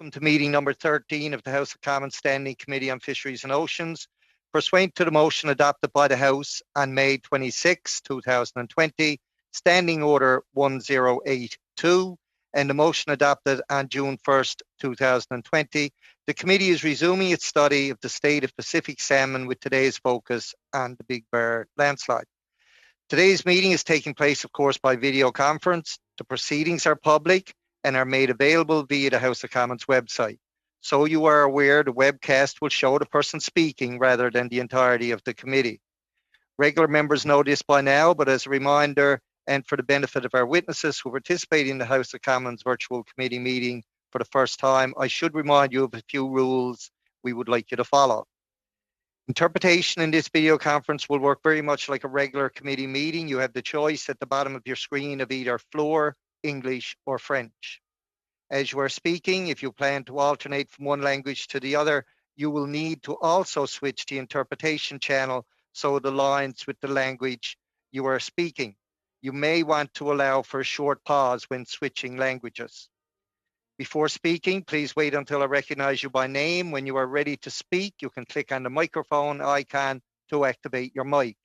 Welcome to meeting number 13 of the House of Commons Standing Committee on Fisheries and Oceans. Pursuant to the motion adopted by the House on May 26, 2020, Standing Order 1082, and the motion adopted on June 1st, 2020, the committee is resuming its study of the state of Pacific salmon with today's focus on the Big Bear landslide. Today's meeting is taking place, of course, by video conference. The proceedings are public and are made available via the House of Commons website. So you are aware the webcast will show the person speaking rather than the entirety of the committee. Regular members know this by now, but as a reminder and for the benefit of our witnesses who participate in the House of Commons virtual committee meeting for the first time, I should remind you of a few rules we would like you to follow. Interpretation in this video conference will work very much like a regular committee meeting. You have the choice at the bottom of your screen of either Floor, English, or French. As you are speaking, if you plan to alternate from one language to the other, you will need to also switch the interpretation channel so it aligns with the language you are speaking. You may want to allow for a short pause when switching languages. Before speaking, please wait until I recognize you by name. When you are ready to speak, you can click on the microphone icon to activate your mic.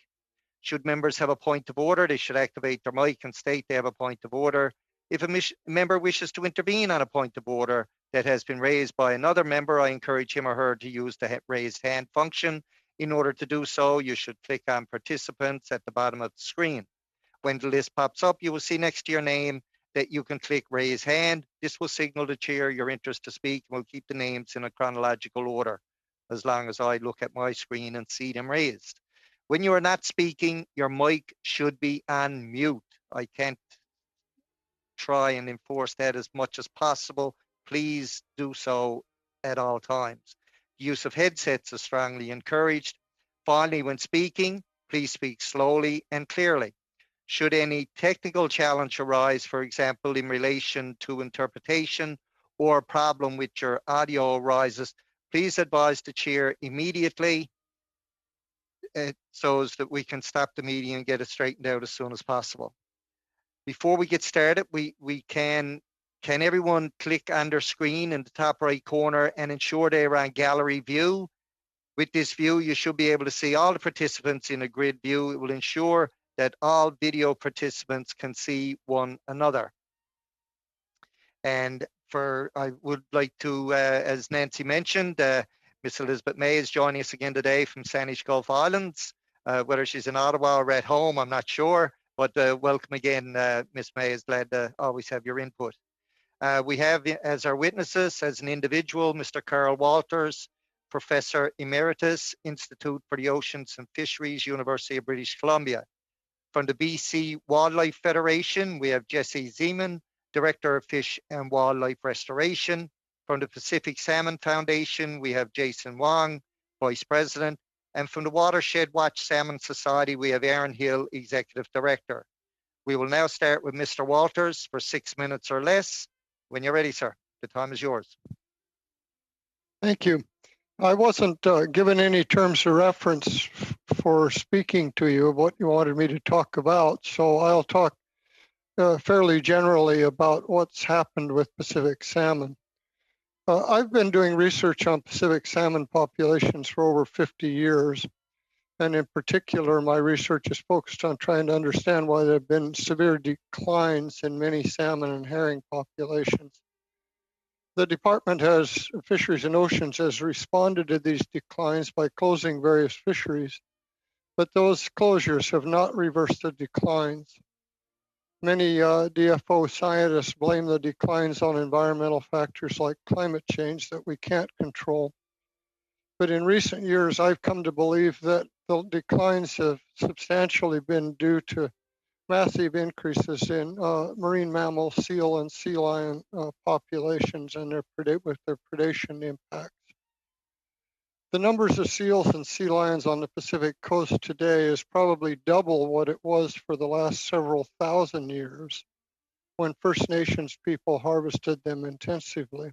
Should members have a point of order, they should activate their mic and state they have a point of order. If a member wishes to intervene on a point of order that has been raised by another member, I encourage him or her to use the raised hand function. In order to do so, you should click on participants at the bottom of the screen. When the list pops up, you will see next to your name that you can click raise hand. This will signal the chair your interest to speak, and we'll keep the names in a chronological order as long as I look at my screen and see them raised. When you are not speaking, your mic should be on mute. I can't try and enforce that as much as possible. Please do so at all times. The use of headsets is strongly encouraged. Finally, when speaking, please speak slowly and clearly. Should any technical challenge arise, for example, in relation to interpretation or a problem with your audio arises, please advise the chair immediately so that we can stop the meeting and get it straightened out as soon as possible. Before we get started, can everyone click on their screen in the top right corner and ensure they are on gallery view? With this view, you should be able to see all the participants in a grid view. It will ensure that all video participants can see one another. And I would like to, as Nancy mentioned, Miss Elizabeth May is joining us again today from Saanich Gulf Islands. Whether she's in Ottawa or at home, I'm not sure. But welcome again, Ms. May. Is glad to always have your input. We have as our witnesses, as an individual, Mr. Carl Walters, Professor Emeritus, Institute for the Oceans and Fisheries, University of British Columbia. From the BC Wildlife Federation, we have Jesse Zeman, Director of Fish and Wildlife Restoration. From the Pacific Salmon Foundation, we have Jason Wong, Vice President. And from the Watershed Watch Salmon Society, we have Aaron Hill, Executive Director. We will now start with Mr. Walters for 6 minutes or less. When you're ready, sir, the time is yours. Thank you. I wasn't given any terms of reference for speaking to you of what you wanted me to talk about, so I'll talk fairly generally about what's happened with Pacific salmon. I've been doing research on Pacific salmon populations for over 50 years, and in particular, my research is focused on trying to understand why there have been severe declines in many salmon and herring populations. The Department of Fisheries and Oceans has responded to these declines by closing various fisheries, but those closures have not reversed the declines. Many DFO scientists blame the declines on environmental factors like climate change that we can't control. But in recent years, I've come to believe that the declines have substantially been due to massive increases in marine mammal, seal, and sea lion populations and with their predation impacts. The numbers of seals and sea lions on the Pacific coast today is probably double what it was for the last several thousand years when First Nations people harvested them intensively.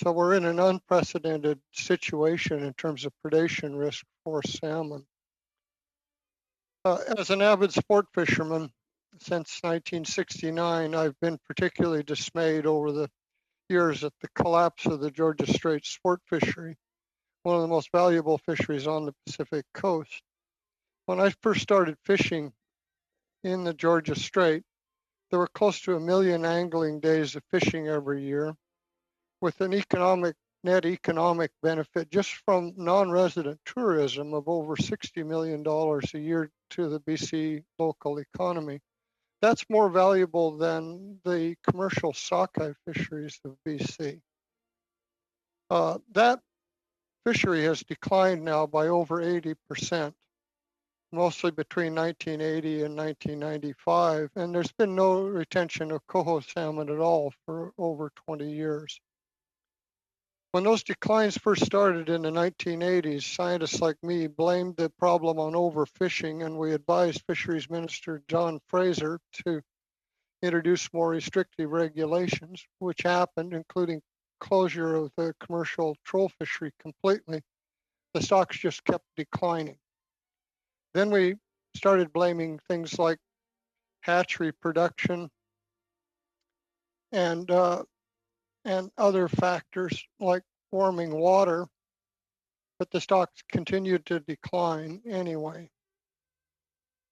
So we're in an unprecedented situation in terms of predation risk for salmon. As an avid sport fisherman since 1969, I've been particularly dismayed over the years at the collapse of the Georgia Strait sport fishery, one of the most valuable fisheries on the Pacific coast. When I first started fishing in the Georgia Strait, there were close to 1 million angling days of fishing every year, with an net economic benefit just from non-resident tourism of over $60 million a year to the BC local economy. That's more valuable than the commercial sockeye fisheries of BC. That fishery has declined now by over 80%, mostly between 1980 and 1995, and there's been no retention of coho salmon at all for over 20 years. When those declines first started in the 1980s, scientists like me blamed the problem on overfishing, and we advised Fisheries Minister John Fraser to introduce more restrictive regulations, which happened, including closure of the commercial troll fishery completely. The stocks just kept declining. Then we started blaming things like hatchery production and other factors like warming water, but the stocks continued to decline anyway.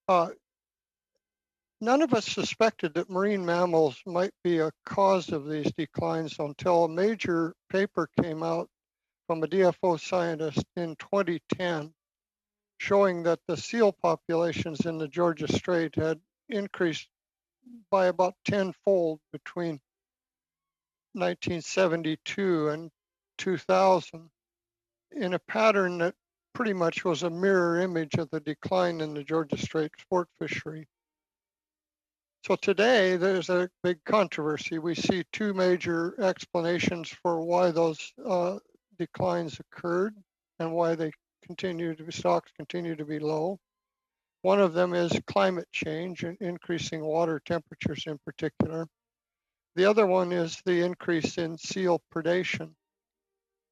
None of us suspected that marine mammals might be a cause of these declines until a major paper came out from a DFO scientist in 2010, showing that the seal populations in the Georgia Strait had increased by about tenfold between 1972 and 2000 in a pattern that pretty much was a mirror image of the decline in the Georgia Strait sport fishery. So today there's a big controversy. We see two major explanations for why those declines occurred and why they stocks continue to be low. One of them is climate change and increasing water temperatures in particular. The other one is the increase in seal predation.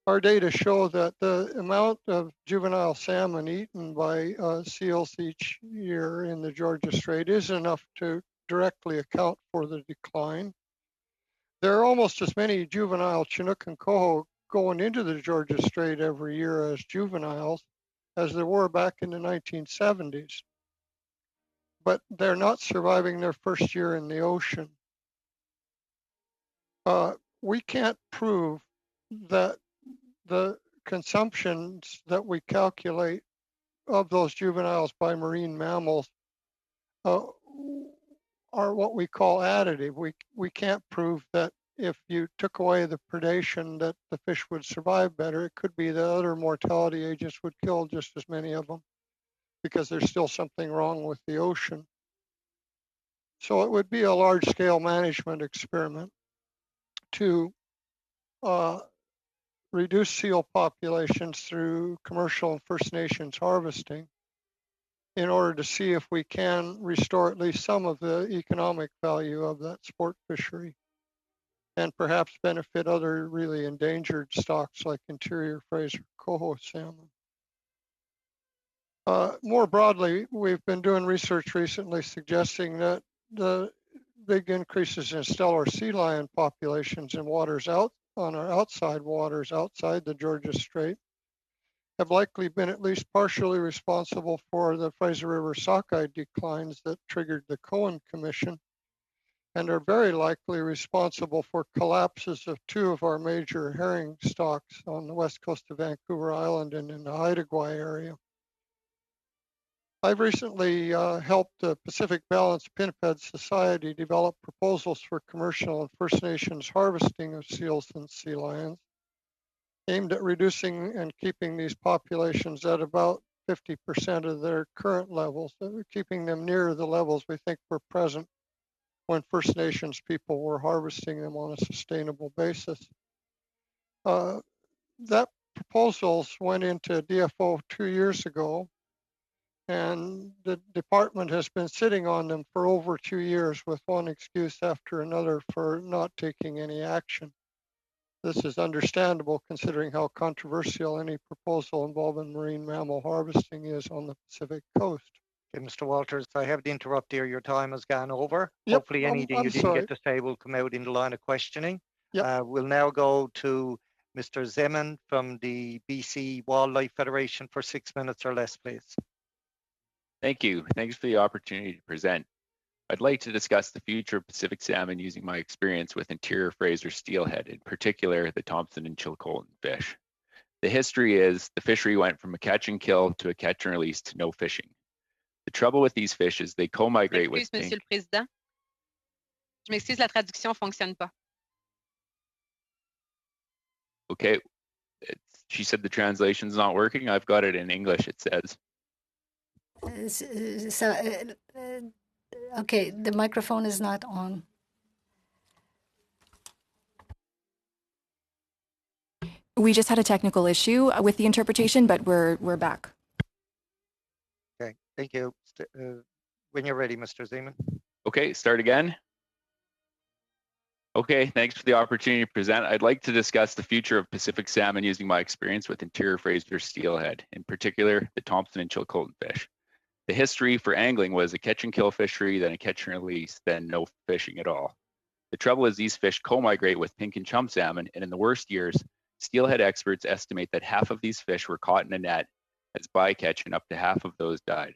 Our data show that the amount of juvenile salmon eaten by seals each year in the Georgia Strait is enough to directly account for the decline. There are almost as many juvenile Chinook and coho going into the Georgia Strait every year as juveniles as there were back in the 1970s. But they're not surviving their first year in the ocean. We can't prove that the consumptions that we calculate of those juveniles by marine mammals are what we call additive. We can't prove that if you took away the predation that the fish would survive better. It could be that other mortality agents would kill just as many of them because there's still something wrong with the ocean. So it would be a large-scale management experiment to reduce seal populations through commercial and First Nations harvesting in order to see if we can restore at least some of the economic value of that sport fishery and perhaps benefit other really endangered stocks like interior Fraser coho salmon. More broadly, we've been doing research recently suggesting that the big increases in stellar sea lion populations in waters on our outside waters outside the Georgia Strait have likely been at least partially responsible for the Fraser River sockeye declines that triggered the Cohen Commission and are very likely responsible for collapses of two of our major herring stocks on the west coast of Vancouver Island and in the Haida Gwaii area. I've recently helped the Pacific Balanced Pinniped Society develop proposals for commercial and First Nations harvesting of seals and sea lions, aimed at reducing and keeping these populations at about 50% of their current levels, keeping them near the levels we think were present when First Nations people were harvesting them on a sustainable basis. That proposals went into DFO 2 years ago, and the department has been sitting on them for over 2 years with one excuse after another for not taking any action. This is understandable considering how controversial any proposal involving marine mammal harvesting is on the Pacific coast. Okay, Mr. Walters, I have to interrupt here. Your time has gone over. Yep, Hopefully anything I'm you didn't sorry. get to say will come out in the line of questioning. Yep. We'll now go to Mr. Zeman from the BC Wildlife Federation for 6 minutes or less, please. Thank you. Thanks for the opportunity to present. I'd like to discuss the future of Pacific salmon using my experience with interior Fraser steelhead, in particular the Thompson and Chilcotin fish. The history is the fishery went from a catch and kill to a catch and release to no fishing. The trouble with these fish is they co-migrate with Monsieur pink. le Président. Je m'excuse, la traduction fonctionne pas. Okay, she said the translation's not working. I've got it in English, it says. Okay, the microphone is not on. We just had a technical issue with the interpretation, but we're back. Okay, thank you. When you're ready, Mr. Zeman. Okay, start again. Okay, thanks for the opportunity to present. I'd like to discuss the future of Pacific salmon using my experience with interior Fraser steelhead, in particular the Thompson and Chilcotin fish. The history for angling was a catch and kill fishery, then a catch and release, then no fishing at all. The trouble is these fish co-migrate with pink and chum salmon, and in the worst years, steelhead experts estimate that half of these fish were caught in a net as bycatch and up to half of those died.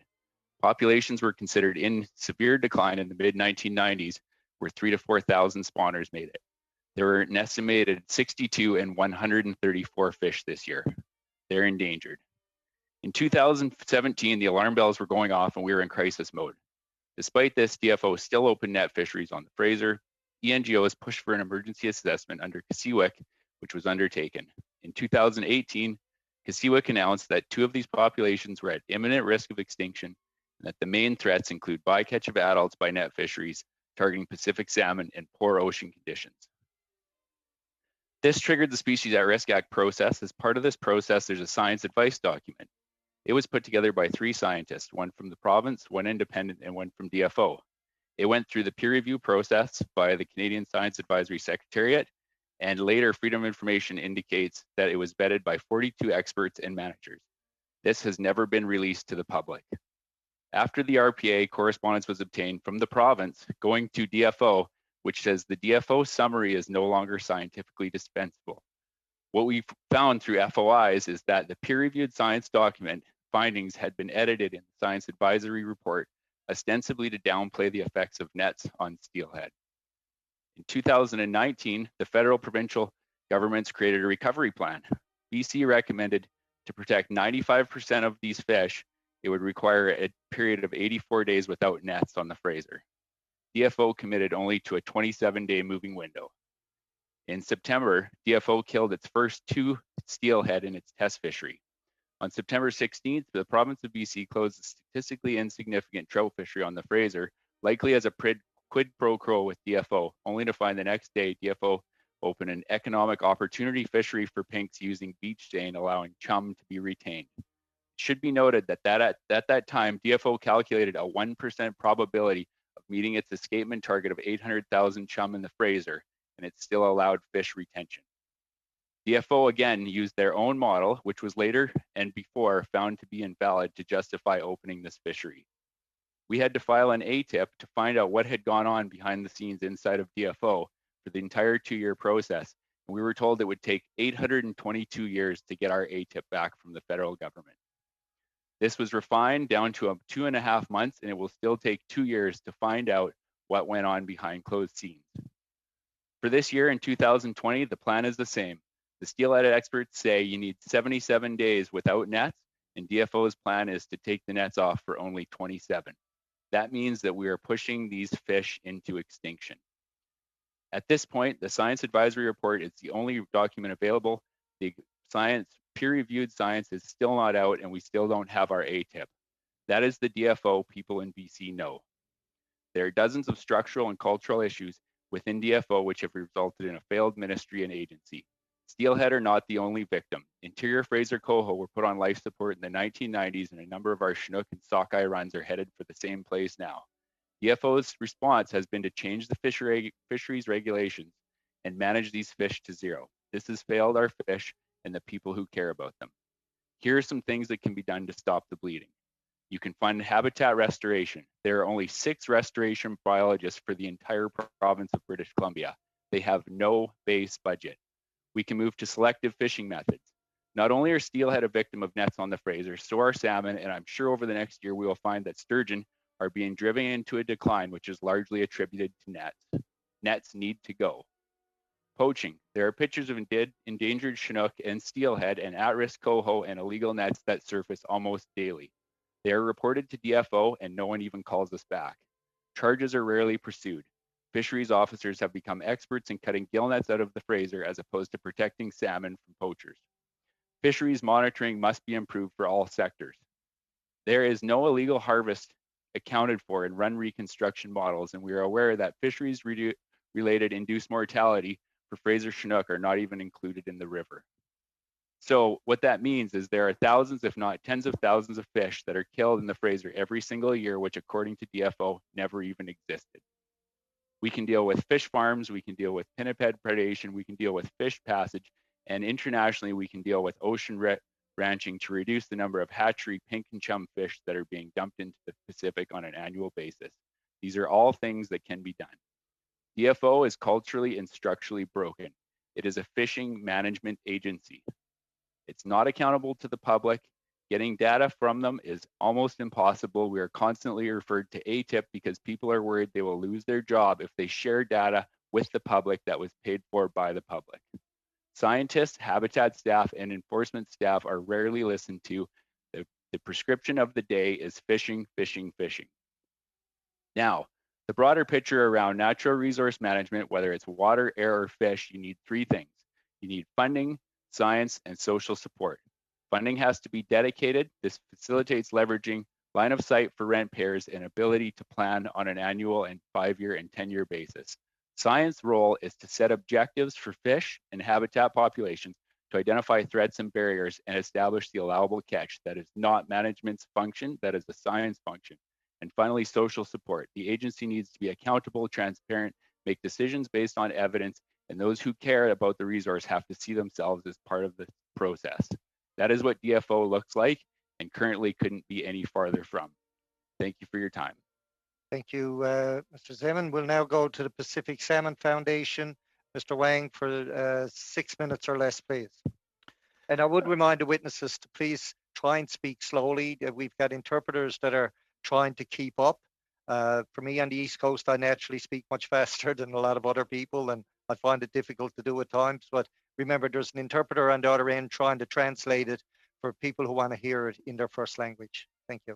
Populations were considered in severe decline in the mid-1990s, where 3,000 to 4,000 spawners made it. There were an estimated 62 and 134 fish this year. They're endangered. In 2017, the alarm bells were going off and we were in crisis mode. Despite this, DFO still opened net fisheries on the Fraser. ENGO has pushed for an emergency assessment under Kasiwik, which was undertaken. In 2018, Kasiwik announced that 2 of these populations were at imminent risk of extinction and that the main threats include bycatch of adults by net fisheries targeting Pacific salmon and poor ocean conditions. This triggered the Species at Risk Act process. As part of this process, there's a science advice document. It was put together by 3 scientists, one from the province, one independent, and one from DFO. It went through the peer review process by the Canadian Science Advisory Secretariat, and later Freedom of Information indicates that it was vetted by 42 experts and managers. This has never been released to the public. After the RPA, correspondence was obtained from the province going to DFO, which says the DFO summary is no longer scientifically dispensable. What we found through FOIs is that the peer-reviewed science document findings had been edited in the science advisory report, ostensibly to downplay the effects of nets on steelhead. In 2019, the federal provincial governments created a recovery plan. BC recommended to protect 95% of these fish, it would require a period of 84 days without nets on the Fraser. DFO committed only to a 27-day moving window. In September, DFO killed its first 2 steelhead in its test fishery. On September 16th, the province of BC closed a statistically insignificant trout fishery on the Fraser, likely as a quid pro quo with DFO, only to find the next day DFO opened an economic opportunity fishery for pinks using beach seine, allowing chum to be retained. It should be noted that at that time, DFO calculated a 1% probability of meeting its escapement target of 800,000 chum in the Fraser, and it still allowed fish retention. DFO again used their own model, which was later and before found to be invalid to justify opening this fishery. We had to file an ATIP to find out what had gone on behind the scenes inside of DFO for the entire 2-year process. And we were told it would take 822 years to get our ATIP back from the federal government. This was refined down to 2.5 months, and it will still take 2 years to find out what went on behind closed scenes. For this year in 2020, the plan is the same. The steelhead experts say you need 77 days without nets, and DFO's plan is to take the nets off for only 27. That means that we are pushing these fish into extinction. At this point, the science advisory report is the only document available. The peer-reviewed science is still not out, and we still don't have our ATIP. That is the DFO people in BC know. There are dozens of structural and cultural issues within DFO which have resulted in a failed ministry and agency. Steelhead are not the only victim. Interior Fraser coho were put on life support in the 1990s, and a number of our Chinook and sockeye runs are headed for the same place now. DFO's response has been to change the fisheries regulations and manage these fish to zero. This has failed our fish and the people who care about them. Here are some things that can be done to stop the bleeding. You can fund habitat restoration. There are only 6 restoration biologists for the entire province of British Columbia. They have no base budget. We can move to selective fishing methods. Not only are steelhead a victim of nets on the Fraser, so are salmon, and I'm sure over the next year we will find that sturgeon are being driven into a decline, which is largely attributed to nets. Nets need to go. Poaching. There are pictures of endangered Chinook and steelhead and at-risk coho and illegal nets that surface almost daily. They are reported to DFO and no one even calls us back. Charges are rarely pursued. Fisheries officers have become experts in cutting gill nets out of the Fraser as opposed to protecting salmon from poachers. Fisheries monitoring must be improved for all sectors. There is no illegal harvest accounted for in run reconstruction models, and we are aware that fisheries-related induced mortality for Fraser Chinook are not even included in the river. So what that means is there are thousands, if not tens of thousands of fish that are killed in the Fraser every single year, which according to DFO never even existed. We can deal with fish farms, we can deal with pinniped predation, we can deal with fish passage, and internationally we can deal with ocean ranching to reduce the number of hatchery pink and chum fish that are being dumped into the Pacific on an annual basis. These are all things that can be done. DFO is culturally and structurally broken. It is a fishing management agency. It's not accountable to the public. Getting data from them is almost impossible. We are constantly referred to ATIP because people are worried they will lose their job if they share data with the public that was paid for by the public. Scientists, habitat staff, and enforcement staff are rarely listened to. The prescription of the day is fishing, fishing, fishing. Now, the broader picture around natural resource management, whether it's water, air, or fish, you need three things. You need funding, science, and social support. Funding has to be dedicated. This facilitates leveraging line of sight for rent payers and ability to plan on an annual and 5-year and 10-year basis. Science role is to set objectives for fish and habitat populations to identify threats and barriers and establish the allowable catch. That is not management's function, that is the science function. And finally, social support. The agency needs to be accountable, transparent, make decisions based on evidence, and those who care about the resource have to see themselves as part of the process. That is what DFO looks like and currently couldn't be any farther from. Thank you for your time. Thank you, Mr. Zeman. We'll now go to the Pacific Salmon Foundation. Mr. Wang, for 6 minutes or less, please. And I would remind the witnesses to please try and speak slowly. We've got interpreters that are trying to keep up. For me on the East Coast, I naturally speak much faster than a lot of other people, and I find it difficult to do at times. But remember, there's an interpreter on the other end trying to translate it for people who want to hear it in their first language. Thank you.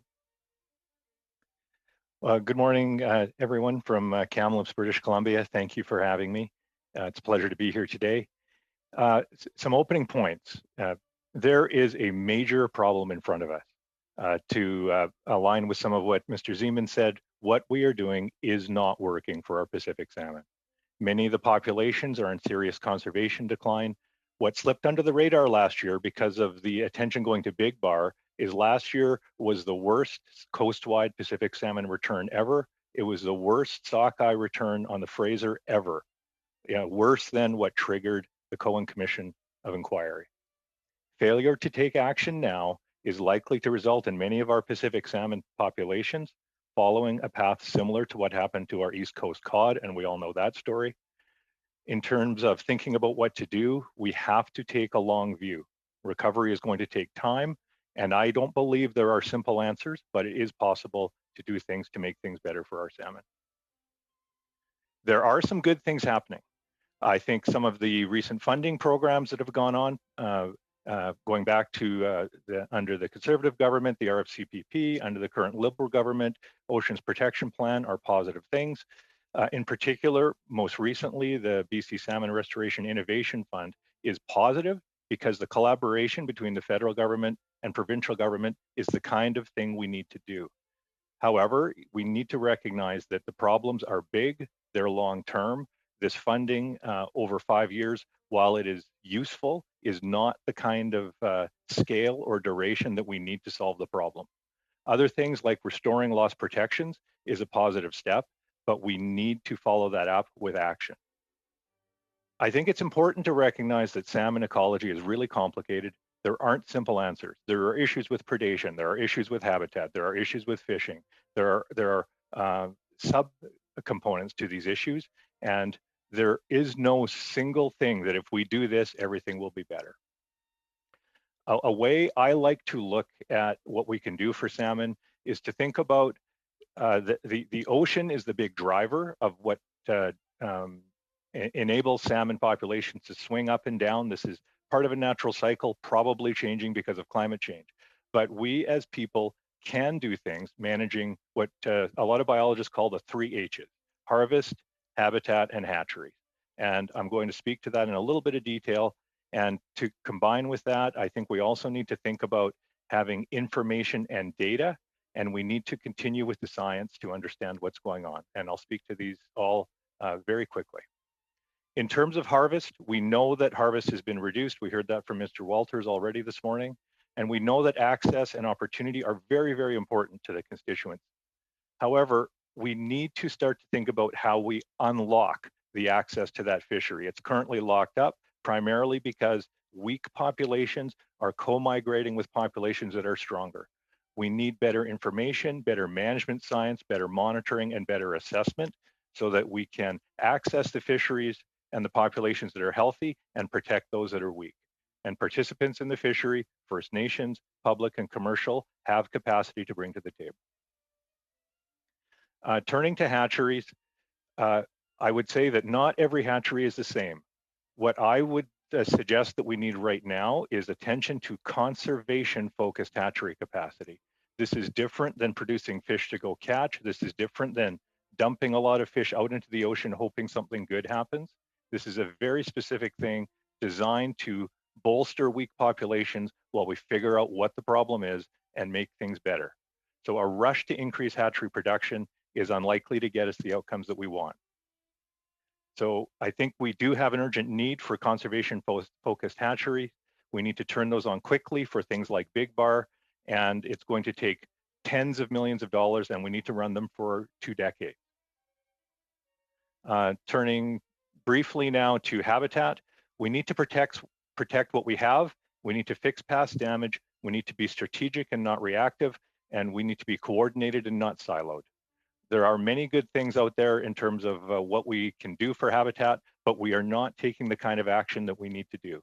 Good morning, everyone from Kamloops, British Columbia. Thank you for having me. It's a pleasure to be here today. Some opening points. There is a major problem in front of us. To align with some of what Mr. Zeman said, what we are doing is not working for our Pacific salmon. Many of the populations are in serious conservation decline. What slipped under the radar last year because of the attention going to Big Bar is last year was the worst coast-wide Pacific salmon return ever. It was the worst sockeye return on the Fraser ever. Worse than what triggered the Cohen Commission of Inquiry. Failure to take action now is likely to result in many of our Pacific salmon populations following a path similar to what happened to our East Coast cod, and we all know that story. In terms of thinking about what to do, we have to take a long view. Recovery is going to take time, and I don't believe there are simple answers, but it is possible to do things to make things better for our salmon. There are some good things happening. I think some of the recent funding programs that have gone on, going back to under the Conservative government, the RFCPP, under the current Liberal government, Oceans Protection Plan are positive things. In particular, most recently, the BC Salmon Restoration Innovation Fund is positive because the collaboration between the federal government and provincial government is the kind of thing we need to do. However, we need to recognize that the problems are big, they're long-term. This funding over 5 years, while it is useful, is not the kind of scale or duration that we need to solve the problem. Other things like restoring lost protections is a positive step, but we need to follow that up with action. I think it's important to recognize that salmon ecology is really complicated. There aren't simple answers. There are issues with predation. There are issues with habitat. There are issues with fishing. There are sub-components to these issues. And There is no single thing that if we do this, everything will be better. A way I like to look at what we can do for salmon is to think about the ocean is the big driver of what enables salmon populations to swing up and down. This is part of a natural cycle, probably changing because of climate change. But we as people can do things managing what a lot of biologists call the 3 H's: harvest, habitat, and hatchery. And I'm going to speak to that in a little bit of detail. And to combine with that, I think we also need to think about having information and data, and we need to continue with the science to understand what's going on. And I'll speak to these all very quickly. In terms of harvest, we know that harvest has been reduced. We heard that from Mr. Walters already this morning. And we know that access and opportunity are very, very important to the constituents. However, we need to start to think about how we unlock the access to that fishery. It's currently locked up primarily because weak populations are co-migrating with populations that are stronger. We need better information, better management science, better monitoring, and better assessment so that we can access the fisheries and the populations that are healthy and protect those that are weak. And participants in the fishery, First Nations, public and commercial, have capacity to bring to the table. Turning to hatcheries, I would say that not every hatchery is the same. What I would suggest that we need right now is attention to conservation-focused hatchery capacity. This is different than producing fish to go catch. This is different than dumping a lot of fish out into the ocean hoping something good happens. This is a very specific thing designed to bolster weak populations while we figure out what the problem is and make things better. So a rush to increase hatchery production is unlikely to get us the outcomes that we want. So I think we do have an urgent need for conservation-focused hatchery. We need to turn those on quickly for things like Big Bar, and it's going to take tens of millions of dollars, and we need to run them for 2 decades. Turning briefly now to habitat, we need to protect what we have. We need to fix past damage. We need to be strategic and not reactive, and we need to be coordinated and not siloed. There are many good things out there in terms of what we can do for habitat, but we are not taking the kind of action that we need to do.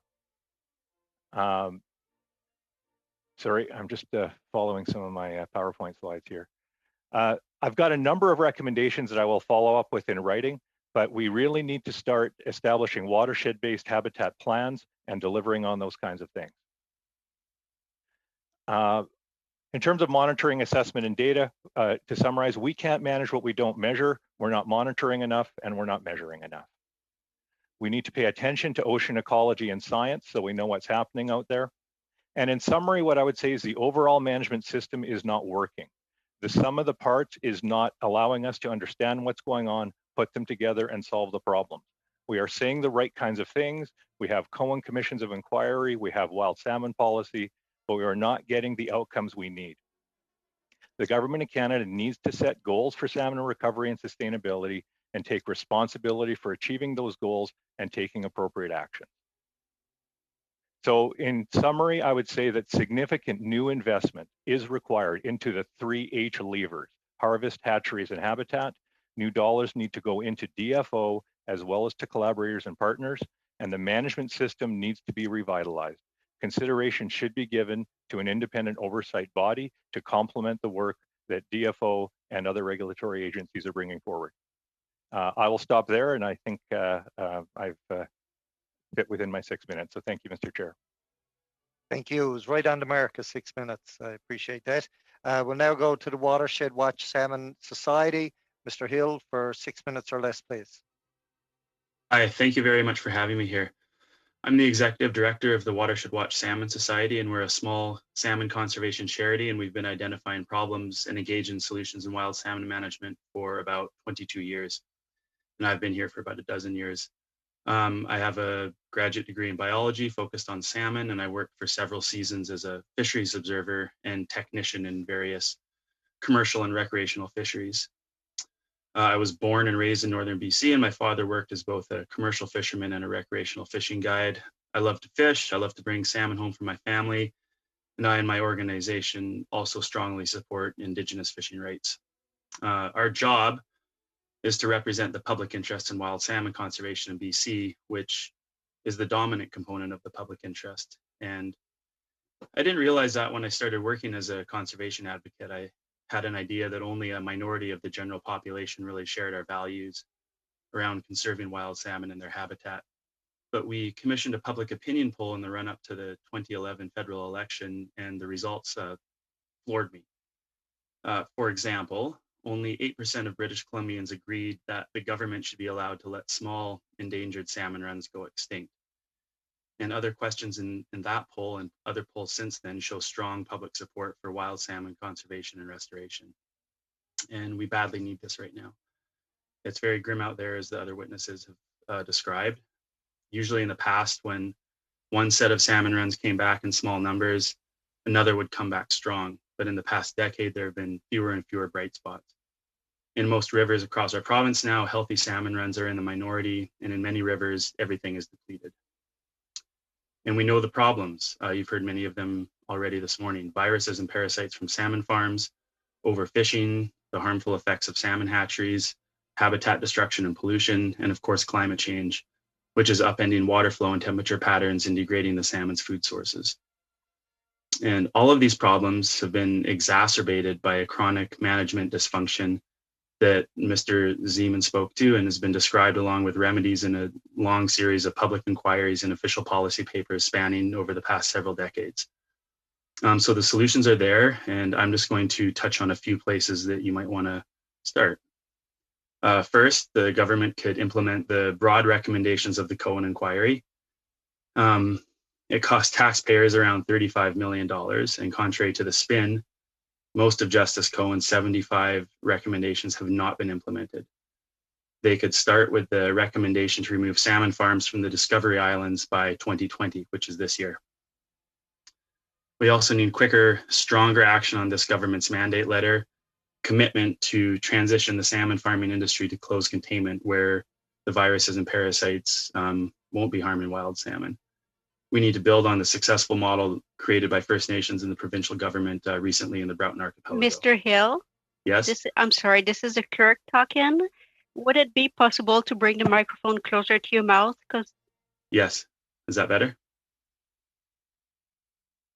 Sorry, I'm just following some of my PowerPoint slides here. I've got a number of recommendations that I will follow up with in writing, but we really need to start establishing watershed-based habitat plans and delivering on those kinds of things. In terms of monitoring, assessment, and data, to summarize, we can't manage what we don't measure. We're not monitoring enough, and we're not measuring enough. We need to pay attention to ocean ecology and science so we know what's happening out there. And in summary, what I would say is the overall management system is not working. The sum of the parts is not allowing us to understand what's going on, put them together, and solve the problem. We are saying the right kinds of things. We have Cohen commissions of inquiry. We have wild salmon policy, but we are not getting the outcomes we need. The government of Canada needs to set goals for salmon recovery and sustainability and take responsibility for achieving those goals and taking appropriate action. So in summary, I would say that significant new investment is required into the 3 H levers: harvest, hatcheries, and habitat. New dollars need to go into DFO as well as to collaborators and partners, and the management system needs to be revitalized. Consideration should be given to an independent oversight body to complement the work that DFO and other regulatory agencies are bringing forward. I will stop there, and I think I've fit within my 6 minutes. So thank you, Mr. Chair. Thank you. It was right on the mark of 6 minutes. I appreciate that. We'll now go to the Watershed Watch Salmon Society. Mr. Hill, for 6 minutes or less, please. Hi, thank you very much for having me here. I'm the executive director of the Watershed Watch Salmon Society, and we're a small salmon conservation charity, and we've been identifying problems and engaged in solutions in wild salmon management for about 22 years. And I've been here for about a dozen years. I have a graduate degree in biology focused on salmon, and I worked for several seasons as a fisheries observer and technician in various commercial and recreational fisheries. I was born and raised in northern BC, and my father worked as both a commercial fisherman and a recreational fishing guide. I love to fish. I love to bring salmon home for my family. And I and my organization also strongly support Indigenous fishing rights. Our job is to represent the public interest in wild salmon conservation in BC, which is the dominant component of the public interest. And I didn't realize that when I started working as a conservation advocate. I had an idea that only a minority of the general population really shared our values around conserving wild salmon and their habitat. But we commissioned a public opinion poll in the run-up to the 2011 federal election, and the results floored me. For example, only 8% of British Columbians agreed that the government should be allowed to let small endangered salmon runs go extinct. And other questions in that poll and other polls since then show strong public support for wild salmon conservation and restoration. And we badly need this right now. It's very grim out there, as the other witnesses have described. Usually in the past, when one set of salmon runs came back in small numbers, another would come back strong. But in the past decade, there have been fewer and fewer bright spots. In most rivers across our province now, healthy salmon runs are in the minority, and in many rivers, everything is depleted. And we know the problems. You've heard many of them already this morning. Viruses and parasites from salmon farms, overfishing, the harmful effects of salmon hatcheries, habitat destruction and pollution, and of course, climate change, which is upending water flow and temperature patterns and degrading the salmon's food sources. And all of these problems have been exacerbated by a chronic management dysfunction that Mr. Zeman spoke to and has been described along with remedies in a long series of public inquiries and official policy papers spanning over the past several decades. So the solutions are there, and I'm just going to touch on a few places that you might want to start. First, the government could implement the broad recommendations of the Cohen inquiry. It cost taxpayers around $35 million, and contrary to the spin, most of Justice Cohen's 75 recommendations have not been implemented. They could start with the recommendation to remove salmon farms from the Discovery Islands by 2020, which is this year. We also need quicker, stronger action on this government's mandate letter, commitment to transition the salmon farming industry to closed containment where the viruses and parasites won't be harming wild salmon. We need to build on the successful model created by First Nations and the provincial government recently in the Broughton Archipelago. Mr. Hill? Yes? I'm sorry, this is the clerk talking. Would it be possible to bring the microphone closer to your mouth? Yes. Is that better?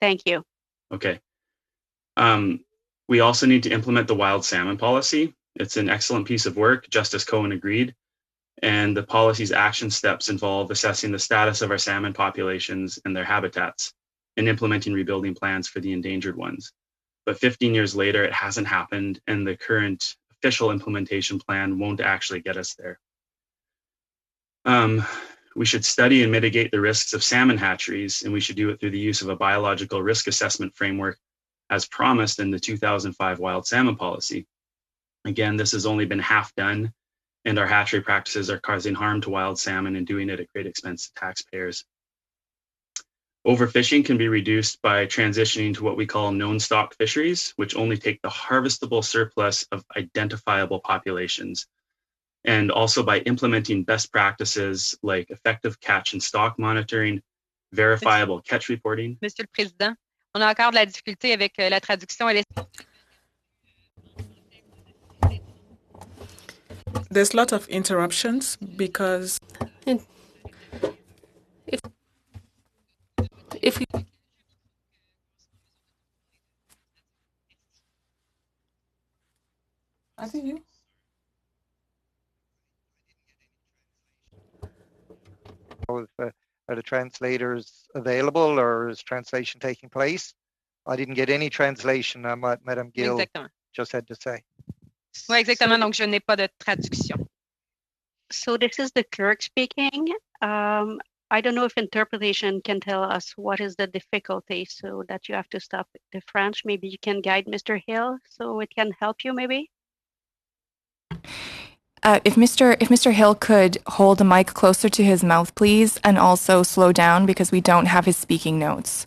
Thank you. Okay. We also need to implement the wild salmon policy. It's an excellent piece of work. Justice Cohen agreed. And the policy's action steps involve assessing the status of our salmon populations and their habitats and implementing rebuilding plans for the endangered ones. But 15 years later, it hasn't happened, and the current official implementation plan won't actually get us there. We should study and mitigate the risks of salmon hatcheries, and we should do it through the use of a biological risk assessment framework as promised in the 2005 wild salmon policy. Again, this has only been half done, and our hatchery practices are causing harm to wild salmon and doing it at great expense to taxpayers. Overfishing can be reduced by transitioning to what we call known stock fisheries, which only take the harvestable surplus of identifiable populations, and also by implementing best practices like effective catch and stock monitoring, verifiable catch reporting. Monsieur le Président, on a encore de la difficulté avec la traduction. There's a lot of interruptions because if we I think you are the translators available, or is translation taking place? I didn't get any translation on what Madame Gill Exactement. just had to say. Oui, exactement. Donc, je n'ai pas de traduction. So this is the clerk speaking. I don't know if interpretation can tell us what is the difficulty so that you have to stop the French. Maybe you can guide Mr. Hill so it can help you maybe? If Mr. Hill could hold the mic closer to his mouth, please, and also slow down because we don't have his speaking notes.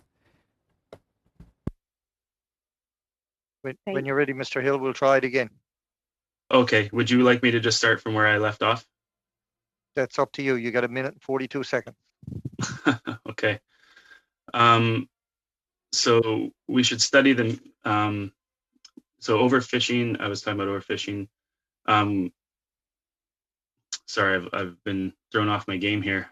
When you're ready, Mr. Hill, we'll try it again. Okay, would you like me to just start from where I left off? That's up to you. You got 1 minute and 42 seconds. Okay. So we should study the, so overfishing, I was talking about overfishing. sorry, I've been thrown off my game here.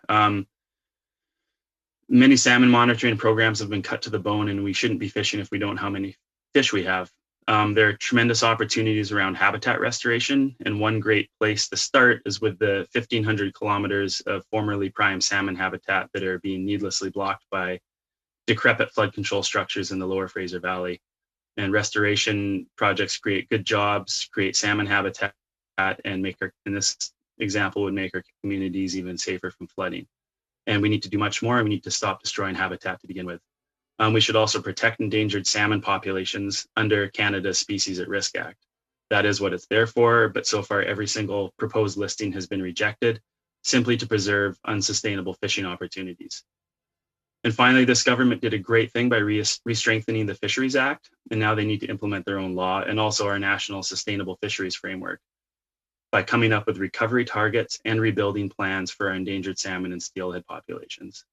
Many salmon monitoring programs have been cut to the bone, and we shouldn't be fishing if we don't know how many fish we have. There are tremendous opportunities around habitat restoration, and one great place to start is with the 1,500 kilometers of formerly prime salmon habitat that are being needlessly blocked by decrepit flood control structures in the lower Fraser Valley. And restoration projects create good jobs, create salmon habitat, and in this example, would make our communities even safer from flooding. And we need to do much more, and we need to stop destroying habitat to begin with. We should also protect endangered salmon populations under Canada's Species at Risk Act. That is what it's there for, but so far every single proposed listing has been rejected, simply to preserve unsustainable fishing opportunities. And finally, this government did a great thing by re-strengthening the Fisheries Act, and now they need to implement their own law and also our National Sustainable Fisheries Framework by coming up with recovery targets and rebuilding plans for our endangered salmon and steelhead populations.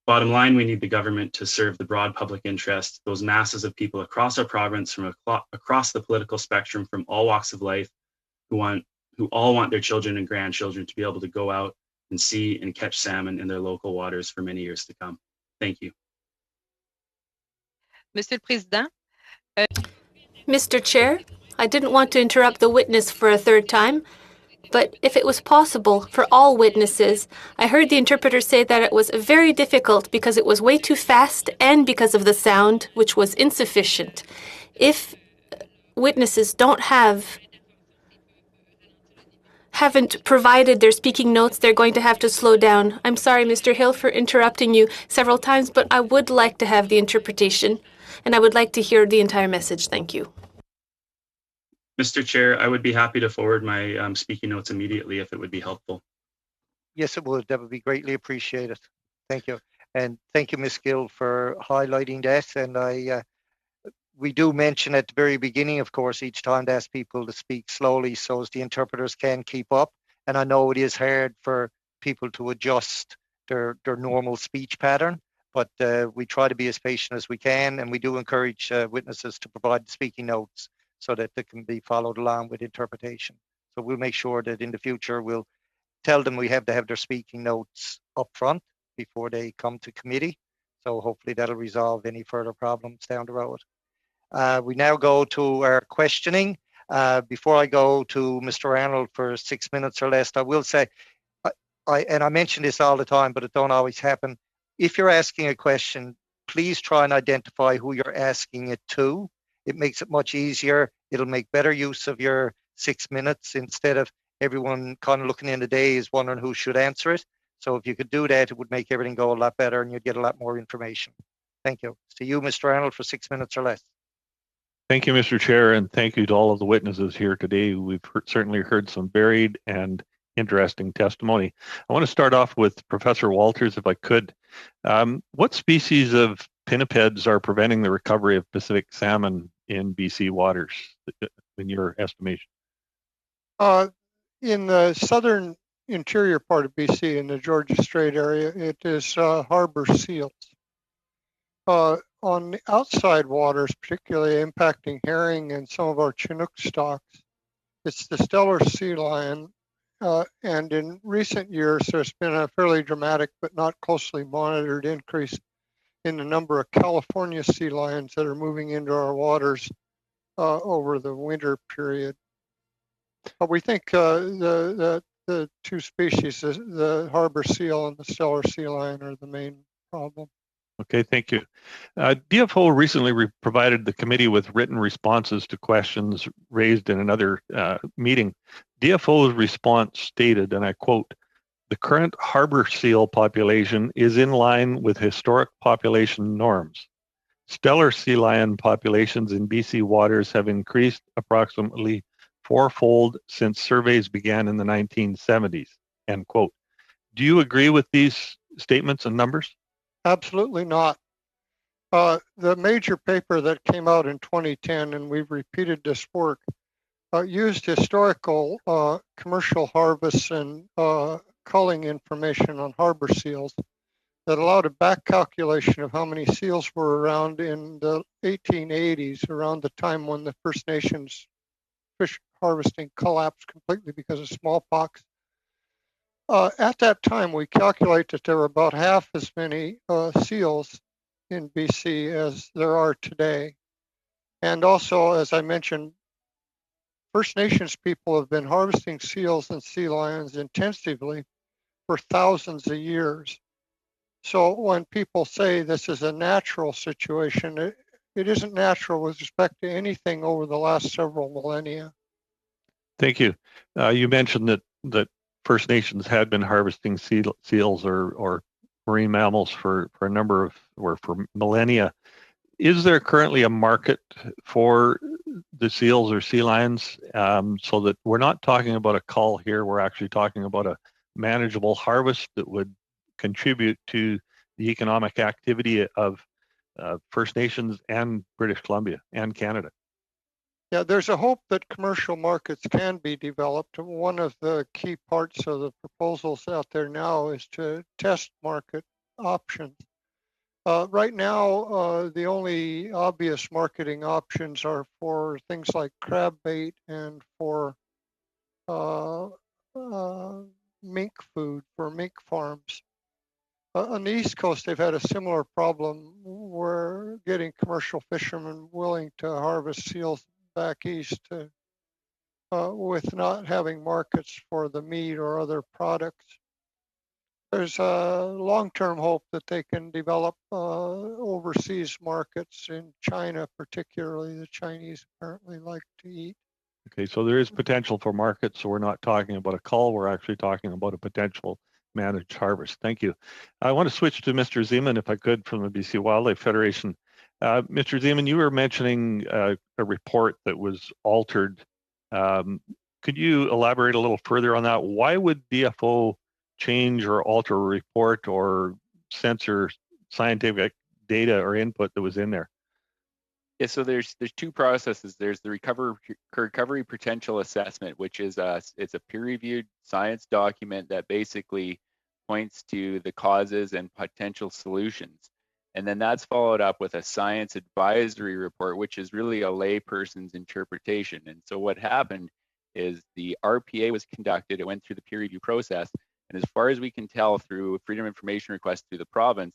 Bottom line, we need the government to serve the broad public interest, those masses of people across our province from across the political spectrum, from all walks of life, who all want their children and grandchildren to be able to go out and see and catch salmon in their local waters for many years to come. Thank you. Monsieur le Président. Mr. Chair, I didn't want to interrupt the witness for a third time, but if it was possible for all witnesses, I heard the interpreter say that it was very difficult because it was way too fast and because of the sound, which was insufficient. If witnesses haven't provided their speaking notes, they're going to have to slow down. I'm sorry, Mr. Hill, for interrupting you several times, but I would like to have the interpretation, and I would like to hear the entire message. Thank you. Mr. Chair, I would be happy to forward my speaking notes immediately if it would be helpful. Yes, it would. That would be greatly appreciated. Thank you. And thank you, Ms. Gill, for highlighting that. And we do mention at the very beginning, of course, each time to ask people to speak slowly so as the interpreters can keep up. And I know it is hard for people to adjust their normal speech pattern, but we try to be as patient as we can. And we do encourage witnesses to provide speaking notes so that they can be followed along with interpretation. So we'll make sure that in the future, we'll tell them we have to have their speaking notes up front before they come to committee. So hopefully that'll resolve any further problems down the road. We now go to our questioning. Before I go to Mr. Arnold for 6 minutes or less, I will say, and I mention this all the time, but it don't always happen. If you're asking a question, please try and identify who you're asking it to. It makes it much easier. It'll make better use of your 6 minutes instead of everyone kind of looking in the days wondering who should answer it. So if you could do that, it would make everything go a lot better and you'd get a lot more information. Thank you. To you, Mr. Arnold, for 6 minutes or less. Thank you, Mr. Chair, and thank you to all of the witnesses here today. We've certainly heard some varied and interesting testimony. I want to start off with Professor Walters, if I could. What species of pinnipeds are preventing the recovery of Pacific salmon in BC waters, in your estimation? In the southern interior part of BC, in the Georgia Strait area, it is harbor seals. On the outside waters, particularly impacting herring and some of our Chinook stocks, it's the Steller sea lion. And in recent years, there's been a fairly dramatic but not closely monitored increase in the number of California sea lions that are moving into our waters over the winter period. But we think the two species, the harbor seal and the Steller sea lion, are the main problem. Okay, thank you. DFO recently provided the committee with written responses to questions raised in another meeting. DFO's response stated, and I quote, "The current harbor seal population is in line with historic population norms. Steller sea lion populations in BC waters have increased approximately fourfold since surveys began in the 1970s, end quote. Do you agree with these statements and numbers? Absolutely not. The major paper that came out in 2010, and we've repeated this work, used historical commercial harvests and culling information on harbor seals that allowed a back calculation of how many seals were around in the 1880s, around the time when the First Nations fish harvesting collapsed completely because of smallpox. At that time, we calculate that there were about half as many seals in BC as there are today. And also, as I mentioned, First Nations people have been harvesting seals and sea lions intensively for thousands of years. So when people say this is a natural situation, it isn't natural with respect to anything over the last several millennia. Thank you. You mentioned that First Nations had been harvesting seals or marine mammals for a number of, or for millennia. Is there currently a market for the seals or sea lions, so that we're not talking about a cull here, we're actually talking about a manageable harvest that would contribute to the economic activity of First Nations and British Columbia and Canada? Yeah, there's a hope that commercial markets can be developed. One of the key parts of the proposals out there now is to test market options. Right now, the only obvious marketing options are for things like crab bait and for mink food for mink farms. On the East Coast, they've had a similar problem where getting commercial fishermen willing to harvest seals back east with not having markets for the meat or other products. There's a long-term hope that they can develop overseas markets in China, particularly. The Chinese apparently like to eat. Okay, so there is potential for markets. So we're not talking about a cull, we're actually talking about a potential managed harvest. Thank you. I want to switch to Mr. Zeman, if I could, from the BC Wildlife Federation. Mr. Zeman, you were mentioning a report that was altered. Could you elaborate a little further on that? Why would DFO change or alter a report or censor scientific data or input that was in there? Yeah, so there's two processes. There's the recovery potential assessment, which is it's a peer-reviewed science document that basically points to the causes and potential solutions. And then that's followed up with a science advisory report, which is really a layperson's interpretation. And so what happened is the RPA was conducted, it went through the peer review process, and as far as we can tell through freedom of information request through the province,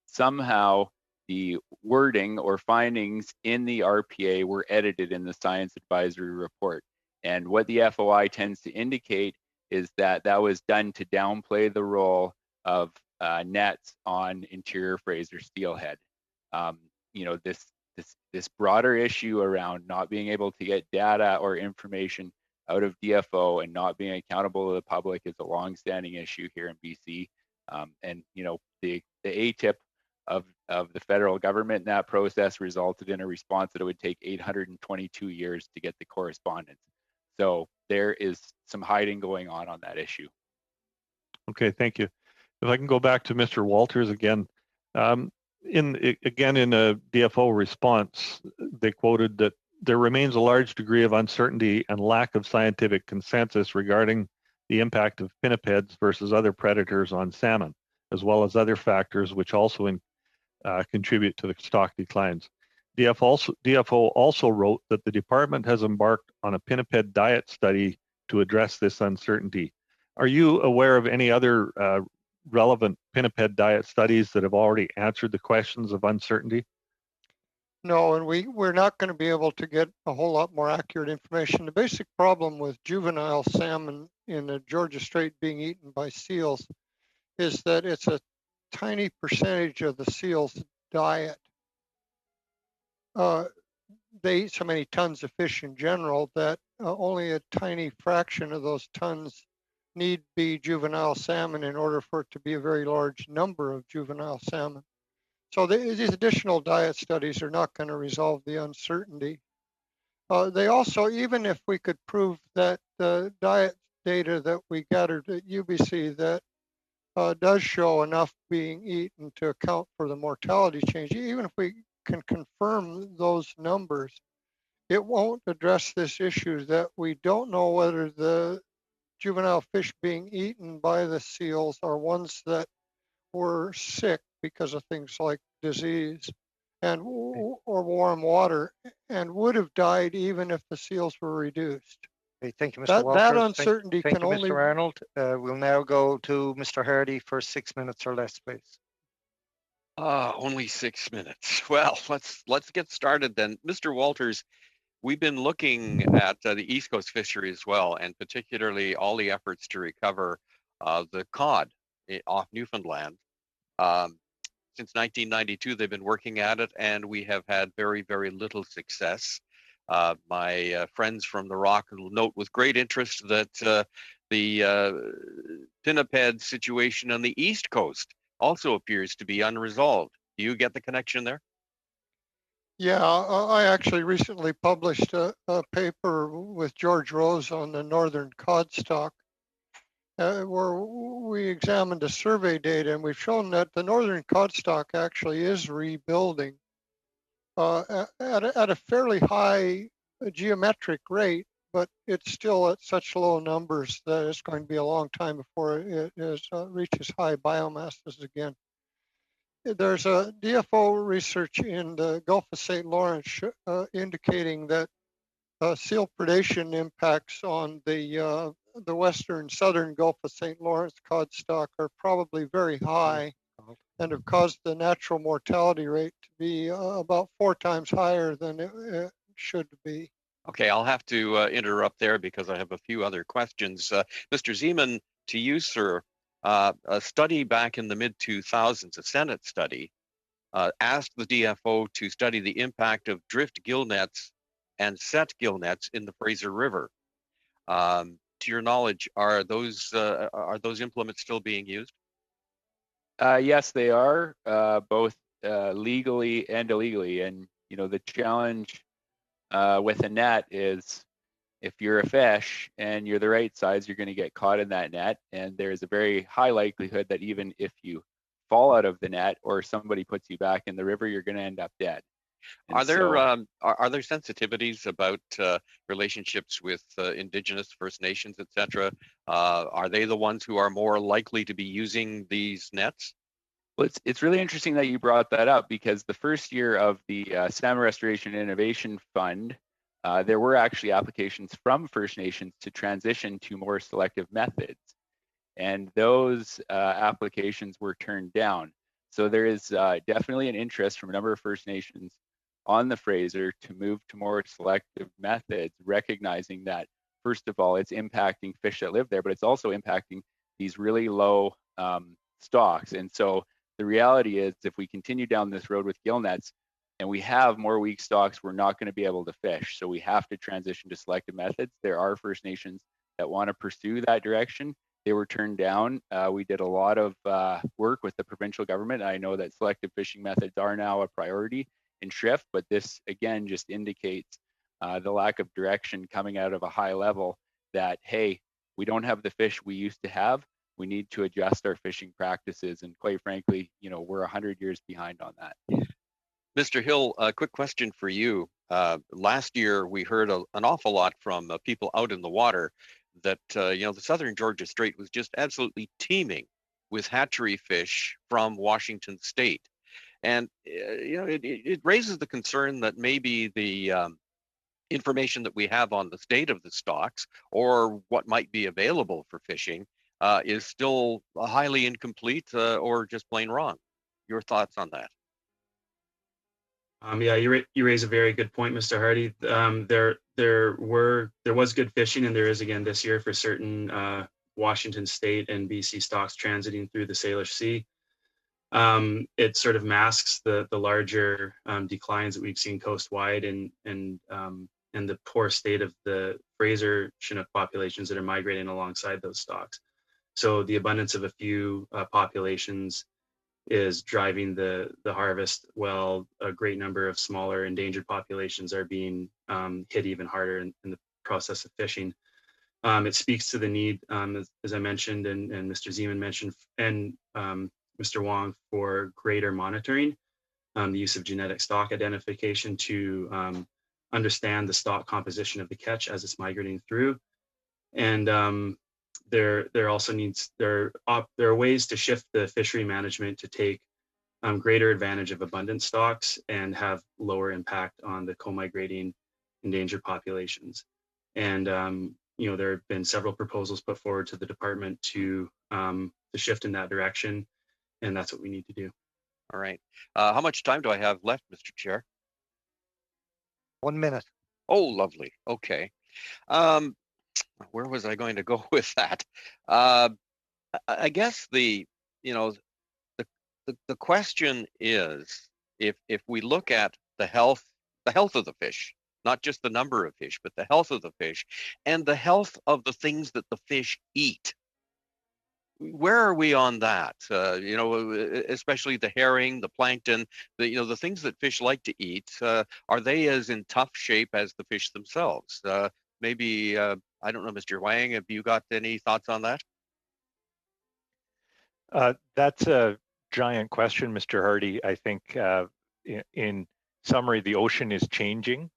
somehow the wording or findings in the RPA were edited in the science advisory report. And what the FOI tends to indicate is that that was done to downplay the role of nets on interior Fraser steelhead. You know, this broader issue around not being able to get data or information out of DFO and not being accountable to the public is a long-standing issue here in BC. And you know, the ATIP of the federal government in that process resulted in a response that it would take 822 years to get the correspondence. So there is some hiding going on that issue. Okay, thank you. If I can go back to Mr. Walters again. In a DFO response, they quoted that there remains a large degree of uncertainty and lack of scientific consensus regarding the impact of pinnipeds versus other predators on salmon, as well as other factors which also contribute to the stock declines. DFO also wrote that the department has embarked on a pinniped diet study to address this uncertainty. Are you aware of any other relevant pinniped diet studies that have already answered the questions of uncertainty? No, and we're not going to be able to get a whole lot more accurate information. The basic problem with juvenile salmon in the Georgia Strait being eaten by seals is that it's a tiny percentage of the seal's diet. They eat so many tons of fish in general that only a tiny fraction of those tons need be juvenile salmon in order for it to be a very large number of juvenile salmon. So these additional diet studies are not going to resolve the uncertainty. They also, even if we could prove that the diet data that we gathered at UBC that does show enough being eaten to account for the mortality change, even if we can confirm those numbers, it won't address this issue that we don't know whether the juvenile fish being eaten by the seals are ones that were sick because of things like disease and or warm water and would have died even if the seals were reduced. Okay, thank you, Mr. That Walters. uncertainty Thank can you, only. Mr. Arnold. We'll now go to Mr. Hardy for 6 minutes or less, please. Only 6 minutes. Well, let's get started then. Mr. Walters, we've been looking at the East Coast fishery as well, and particularly all the efforts to recover the cod off Newfoundland. Since 1992, they've been working at it, and we have had very, very little success. My friends from the Rock will note with great interest that the pinniped situation on the East Coast also appears to be unresolved. Do you get the connection there? Yeah, I actually recently published a paper with George Rose on the northern cod stock, where we examined the survey data, and we've shown that the northern cod stock actually is rebuilding at a fairly high geometric rate, but it's still at such low numbers that it's going to be a long time before it reaches high biomasses again. There's a DFO research in the Gulf of St. Lawrence indicating that seal predation impacts on the western southern Gulf of St. Lawrence cod stock are probably very high and have caused the natural mortality rate to be about 4 times higher than it should be. Okay, I'll have to interrupt there because I have a few other questions. Mr. Zeman, to you, sir, a study back in the mid-2000s, a Senate study, asked the DFO to study the impact of drift gill nets and set gill nets in the Fraser River. To your knowledge, are those implements still being used? Yes, they are, both legally and illegally. And you know, the challenge with a net is if you're a fish and you're the right size, you're going to get caught in that net. And there's a very high likelihood that even if you fall out of the net or somebody puts you back in the river, you're going to end up dead. And are there sensitivities about relationships with Indigenous, First Nations, etc.? Are they the ones who are more likely to be using these nets? Well, it's really interesting that you brought that up, because the first year of the Salmon Restoration Innovation Fund, there were actually applications from First Nations to transition to more selective methods. And those applications were turned down. So there is definitely an interest from a number of First Nations on the Fraser to move to more selective methods, recognizing that, first of all, it's impacting fish that live there, but it's also impacting these really low stocks. And so the reality is, if we continue down this road with gill nets and we have more weak stocks, we're not going to be able to fish. So we have to transition to selective methods. There are First Nations that want to pursue that direction. They were turned down. We did a lot of work with the provincial government. I know that selective fishing methods are now a priority in Shrift, but this again just indicates the lack of direction coming out of a high level that, hey, we don't have the fish we used to have. We need to adjust our fishing practices. And quite frankly, you know, we're 100 years behind on that. Mr. Hill, a quick question for you. Last year, we heard an awful lot from people out in the water that, you know, the southern Georgia Strait was just absolutely teeming with hatchery fish from Washington State. And, you know, it raises the concern that maybe the information that we have on the state of the stocks or what might be available for fishing is still highly incomplete or just plain wrong. Your thoughts on that? Yeah, you raise a very good point, Mr. Hardy. There was good fishing, and there is again this year for certain Washington State and BC stocks transiting through the Salish Sea. It sort of masks the larger declines that we've seen coast-wide and the poor state of the Fraser Chinook populations that are migrating alongside those stocks. So the abundance of a few populations is driving the harvest, while a great number of smaller endangered populations are being hit even harder in the process of fishing. It speaks to the need, as I mentioned, and Mr. Zeman mentioned, and Mr. Wong, for greater monitoring, the use of genetic stock identification to understand the stock composition of the catch as it's migrating through. And there are ways to shift the fishery management to take greater advantage of abundant stocks and have lower impact on the co-migrating endangered populations. And there have been several proposals put forward to the department to shift in that direction, and that's what we need to do. All right. How much time do I have left, Mr. Chair? 1 minute. Oh, lovely. Okay. Where was I going to go with that? I guess the question is, if we look at the health of the fish, not just the number of fish, but the health of the fish and the health of the things that the fish eat. Where are we on that? Especially the herring, the plankton, the things that fish like to eat. Are they as in tough shape as the fish themselves? Maybe, I don't know, Mr. Wang, have you got any thoughts on that? That's a giant question, Mr. Hardy. I think in summary, the ocean is changing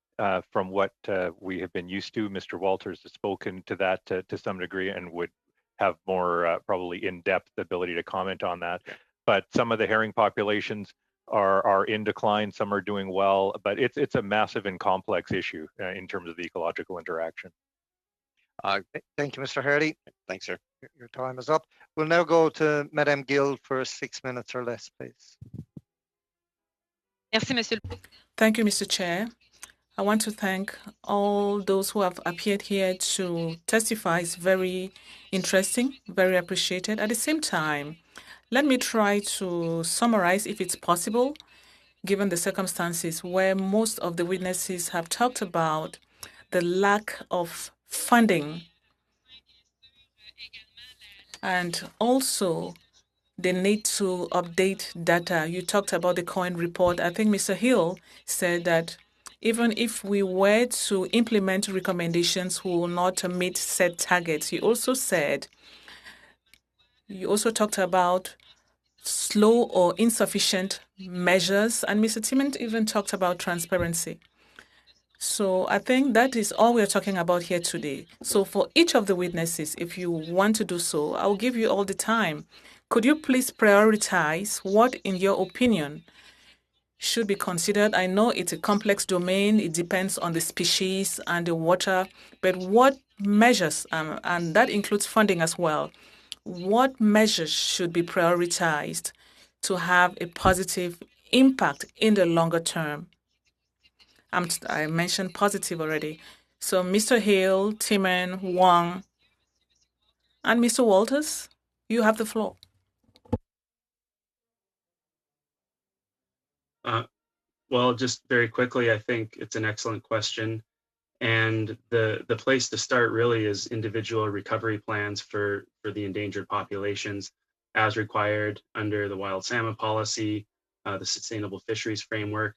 from what we have been used to. Mr. Walters has spoken to that to some degree and would have more probably in-depth ability to comment on that. But some of the herring populations are in decline, some are doing well, but it's a massive and complex issue in terms of the ecological interaction. Thank you, Mr. Hardy. Thanks, sir. Your time is up. We'll now go to Madame Gill for 6 minutes or less, please. Merci, Monsieur. Thank you, Mr. Chair. I want to thank all those who have appeared here to testify. It's very interesting, very appreciated. At the same time, let me try to summarize, if it's possible, given the circumstances where most of the witnesses have talked about the lack of funding and also the need to update data. You talked about the Cohen report. I think Mr. Hill said that even if we were to implement recommendations, we will not meet set targets. You also talked about slow or insufficient measures, and Mr. Timmons even talked about transparency. So I think that is all we're talking about here today. So for each of the witnesses, if you want to do so, I'll give you all the time. Could you please prioritize what, in your opinion, should be considered? I know it's a complex domain. It depends on the species and the water, but what measures, and that includes funding as well, what measures should be prioritized to have a positive impact in the longer term? I mentioned positive already. So Mr. Hill, Timmon, Wang, and Mr. Walters, you have the floor. Well, just very quickly, I think it's an excellent question. And the place to start really is individual recovery plans for the endangered populations as required under the Wild Salmon Policy, the Sustainable Fisheries Framework,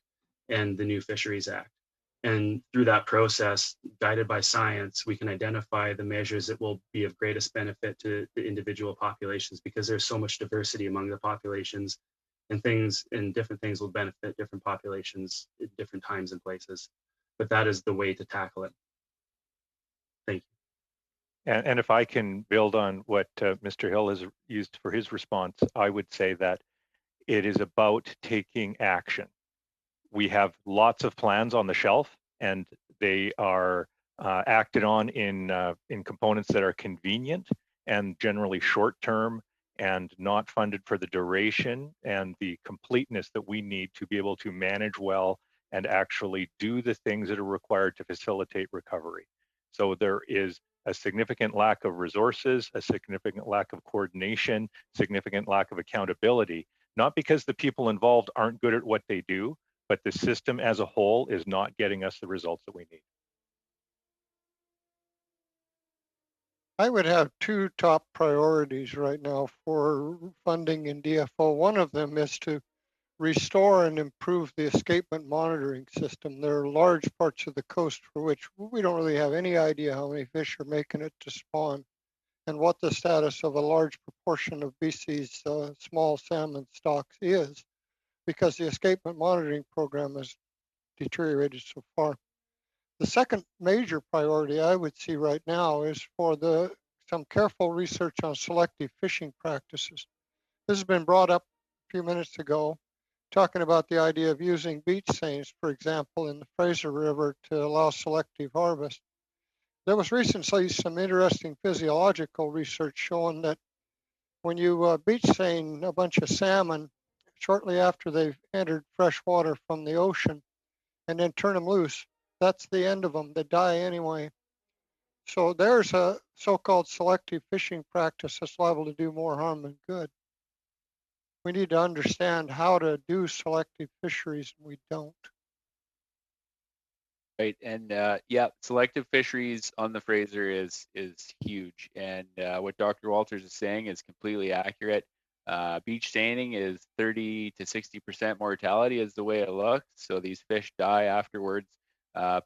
and the new Fisheries Act. And through that process, guided by science, we can identify the measures that will be of greatest benefit to the individual populations, because there's so much diversity among the populations, and different things will benefit different populations at different times and places. But that is the way to tackle it. Thank you. And if I can build on what Mr. Hill has used for his response, I would say that it is about taking action. We have lots of plans on the shelf, and they are acted on in components that are convenient and generally short-term and not funded for the duration and the completeness that we need to be able to manage well and actually do the things that are required to facilitate recovery. So there is a significant lack of resources, a significant lack of coordination, significant lack of accountability, not because the people involved aren't good at what they do, but the system as a whole is not getting us the results that we need. I would have two top priorities right now for funding in DFO. One of them is to restore and improve the escapement monitoring system. There are large parts of the coast for which we don't really have any idea how many fish are making it to spawn and what the status of a large proportion of BC's small salmon stocks is, because the escapement monitoring program has deteriorated so far. The second major priority I would see right now is for some careful research on selective fishing practices. This has been brought up a few minutes ago, talking about the idea of using beach seines, for example, in the Fraser River to allow selective harvest. there was recently some interesting physiological research showing that when you beach seine a bunch of salmon shortly after they've entered fresh water from the ocean and then turn them loose, that's the end of them. They die anyway. So there's a so-called selective fishing practice that's liable to do more harm than good. We need to understand how to do selective fisheries, and we don't. Right, and yeah, selective fisheries on the Fraser is huge, and what Dr. Walters is saying is completely accurate. Beach staining is 30 to 60% mortality is the way it looks, so these fish die afterwards.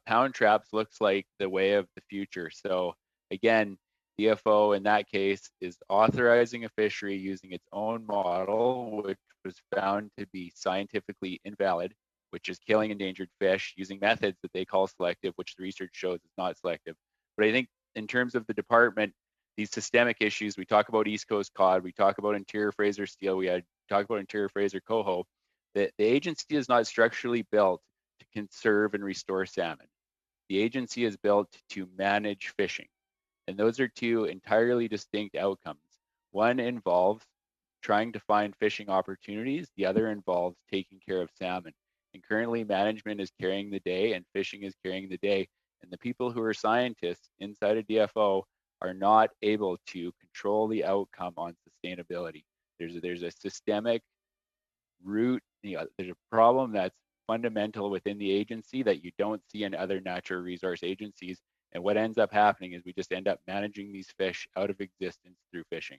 Pound traps looks like the way of the future. So again, DFO in that case is authorizing a fishery using its own model, which was found to be scientifically invalid, which is killing endangered fish using methods that they call selective, which the research shows is not selective. But I think in terms of the department, these systemic issues, we talk about East Coast cod, we talk about interior Fraser steel, we talk about interior Fraser coho. The agency is not structurally built to conserve and restore salmon. The agency is built to manage fishing. And those are two entirely distinct outcomes. One involves trying to find fishing opportunities. The other involves taking care of salmon. And currently management is carrying the day and fishing is carrying the day. And the people who are scientists inside of DFO are not able to control the outcome on sustainability. There's a systemic root, there's a problem that's fundamental within the agency that you don't see in other natural resource agencies. And what ends up happening is we just end up managing these fish out of existence through fishing.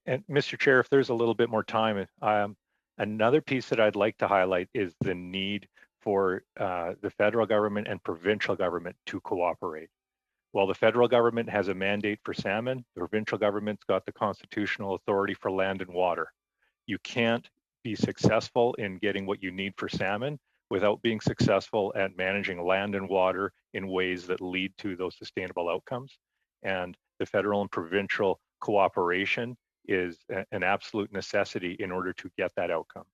And Mr. Chair, if there's a little bit more time, another piece that I'd like to highlight is the need for the federal government and provincial government to cooperate. While the federal government has a mandate for salmon, the provincial government's got the constitutional authority for land and water. You can't be successful in getting what you need for salmon without being successful at managing land and water in ways that lead to those sustainable outcomes. And the federal and provincial cooperation is an absolute necessity in order to get that outcome.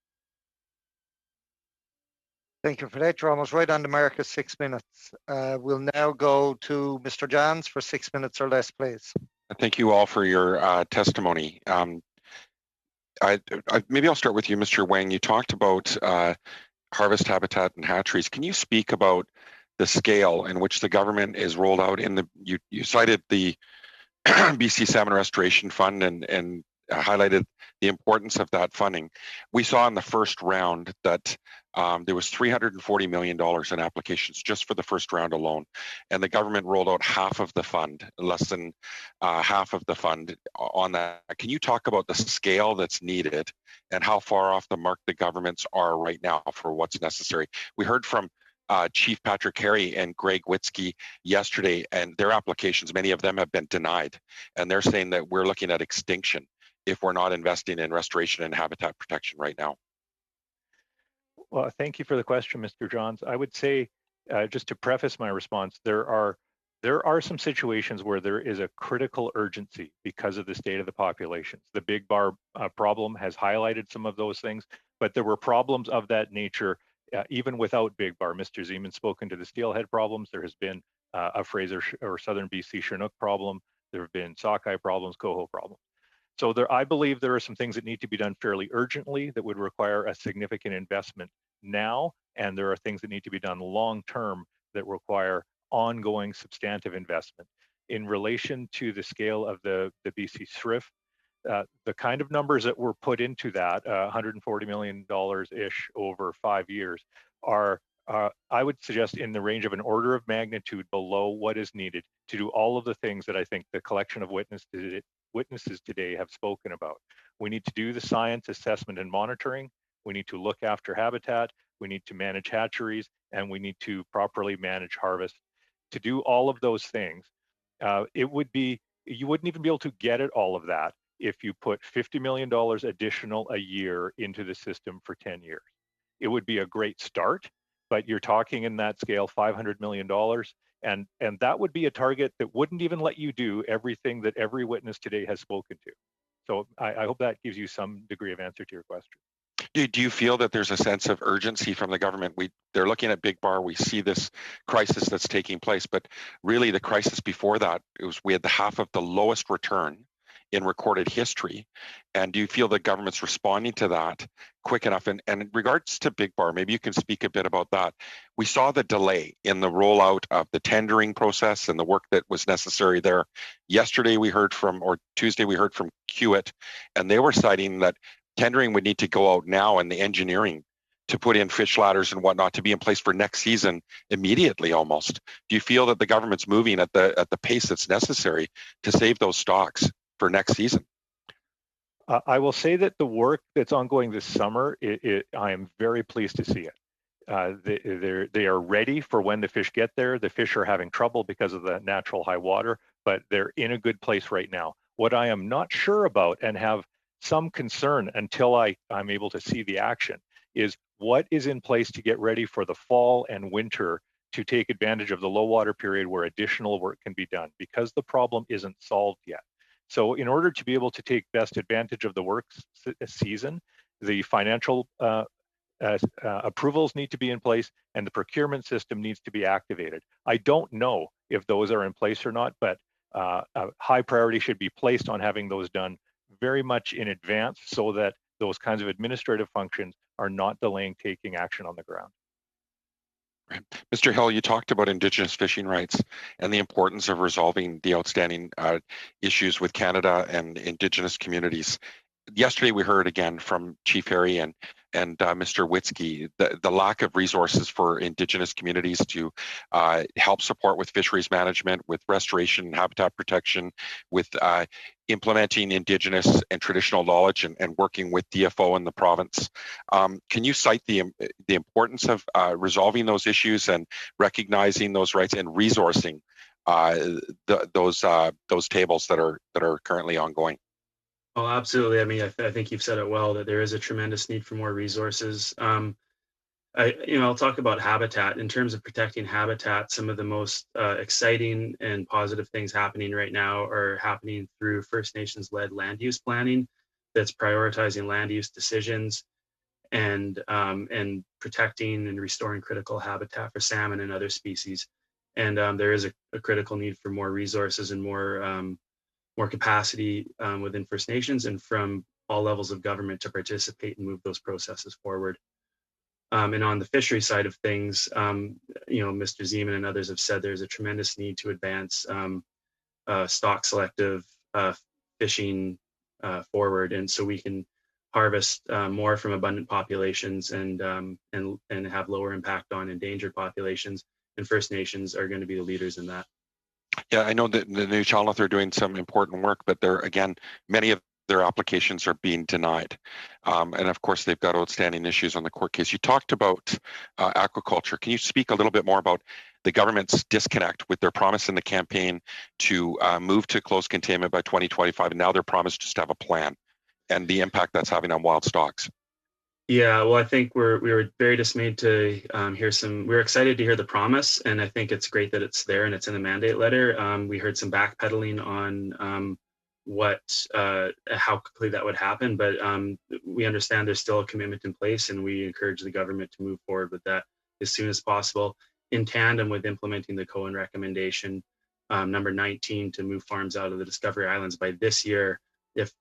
Thank you for that. You're almost right on the mark of 6 minutes. We'll now go to Mr. Johns for 6 minutes or less, please. Thank you all for your testimony. Maybe I'll start with you, Mr. Wang. You talked about harvest habitat and hatcheries. Can you speak about the scale in which the government is rolled out in the, you cited the BC Salmon Restoration Fund and highlighted the importance of that funding. We saw in the first round that there was $340 million in applications just for the first round alone. And the government rolled out half of the fund, less than half of the fund on that. Can you talk about the scale that's needed and how far off the mark the governments are right now for what's necessary? We heard from Chief Patrick Harry and Greg Witzke yesterday, and their applications, many of them have been denied. And they're saying that we're looking at extinction if we're not investing in restoration and habitat protection right now. Well, thank you for the question, Mr. Johns. I would say, just to preface my response, there are some situations where there is a critical urgency because of the state of the populations. The big bar problem has highlighted some of those things, but there were problems of that nature even without big bar. Mr. Zeman's spoken to the steelhead problems. There has been a Fraser or Southern BC Chinook problem. There have been sockeye problems, coho problems. So I believe there are some things that need to be done fairly urgently that would require a significant investment now, and there are things that need to be done long-term that require ongoing substantive investment. In relation to the scale of the BC SRIF, the kind of numbers that were put into that, $140 million-ish over 5 years, are, I would suggest, in the range of an order of magnitude below what is needed to do all of the things that I think the collection of witnesses today have spoken about. We need to do the science assessment and monitoring. We need to look after habitat. We need to manage hatcheries, and we need to properly manage harvest. To do all of those things, you wouldn't even be able to get at all of that if you put $50 million additional a year into the system for 10 years. It would be a great start, but you're talking in that scale, $500 million. And that would be a target that wouldn't even let you do everything that every witness today has spoken to. So I hope that gives you some degree of answer to your question. Do you feel that there's a sense of urgency from the government? They're looking at Big Bar. We see this crisis that's taking place, but really the crisis before that, we had the half of the lowest return in recorded history. And do you feel the government's responding to that quick enough? And in regards to Big Bar, maybe you can speak a bit about that. We saw the delay in the rollout of the tendering process and the work that was necessary there. Yesterday we heard from, or Tuesday we heard from Hewitt, and they were citing that tendering would need to go out now, and the engineering to put in fish ladders and whatnot to be in place for next season immediately almost. Do you feel that the government's moving at the pace that's necessary to save those stocks for next season? I will say that the work that's ongoing this summer, I am very pleased to see it. They are ready for when the fish get there. The fish are having trouble because of the natural high water, but they're in a good place right now. What I am not sure about and have some concern until I'm able to see the action is what is in place to get ready for the fall and winter to take advantage of the low water period where additional work can be done, because the problem isn't solved yet. So in order to be able to take best advantage of the work season, the financial approvals need to be in place and the procurement system needs to be activated. I don't know if those are in place or not, but a high priority should be placed on having those done very much in advance so that those kinds of administrative functions are not delaying taking action on the ground. Mr. Hill, you talked about Indigenous fishing rights and the importance of resolving the outstanding issues with Canada and Indigenous communities. Yesterday, we heard again from Chief Harry and Mr. Witzke the lack of resources for Indigenous communities to help support with fisheries management, with restoration and habitat protection, with implementing Indigenous and traditional knowledge and working with DFO in the province. Can you cite the importance of resolving those issues and recognizing those rights and resourcing those tables that are currently ongoing? Oh, absolutely. I mean, I think you've said it well, that there is a tremendous need for more resources. I'll talk about habitat. In terms of protecting habitat, some of the most exciting and positive things happening right now are happening through First Nations-led land use planning that's prioritizing land use decisions and protecting and restoring critical habitat for salmon and other species. And there is a critical need for more resources and more capacity within First Nations and from all levels of government to participate and move those processes forward. And on the fishery side of things, Mr. Zeman and others have said there's a tremendous need to advance stock selective fishing forward, and so we can harvest more from abundant populations and have lower impact on endangered populations. And First Nations are going to be the leaders in that. Yeah, I know that the New Charlotte are doing some important work, but many of their applications are being denied. And of course, they've got outstanding issues on the court case. You talked about aquaculture. Can you speak a little bit more about the government's disconnect with their promise in the campaign to move to closed containment by 2025, and now their promise just to have a plan, and the impact that's having on wild stocks? Yeah, well, I think we were very dismayed to we're excited to hear the promise, and I think it's great that it's there and it's in the mandate letter. We heard some backpedaling on how quickly that would happen, but we understand there's still a commitment in place, and we encourage the government to move forward with that as soon as possible, in tandem with implementing the Cohen recommendation number 19 to move farms out of the Discovery Islands by this year if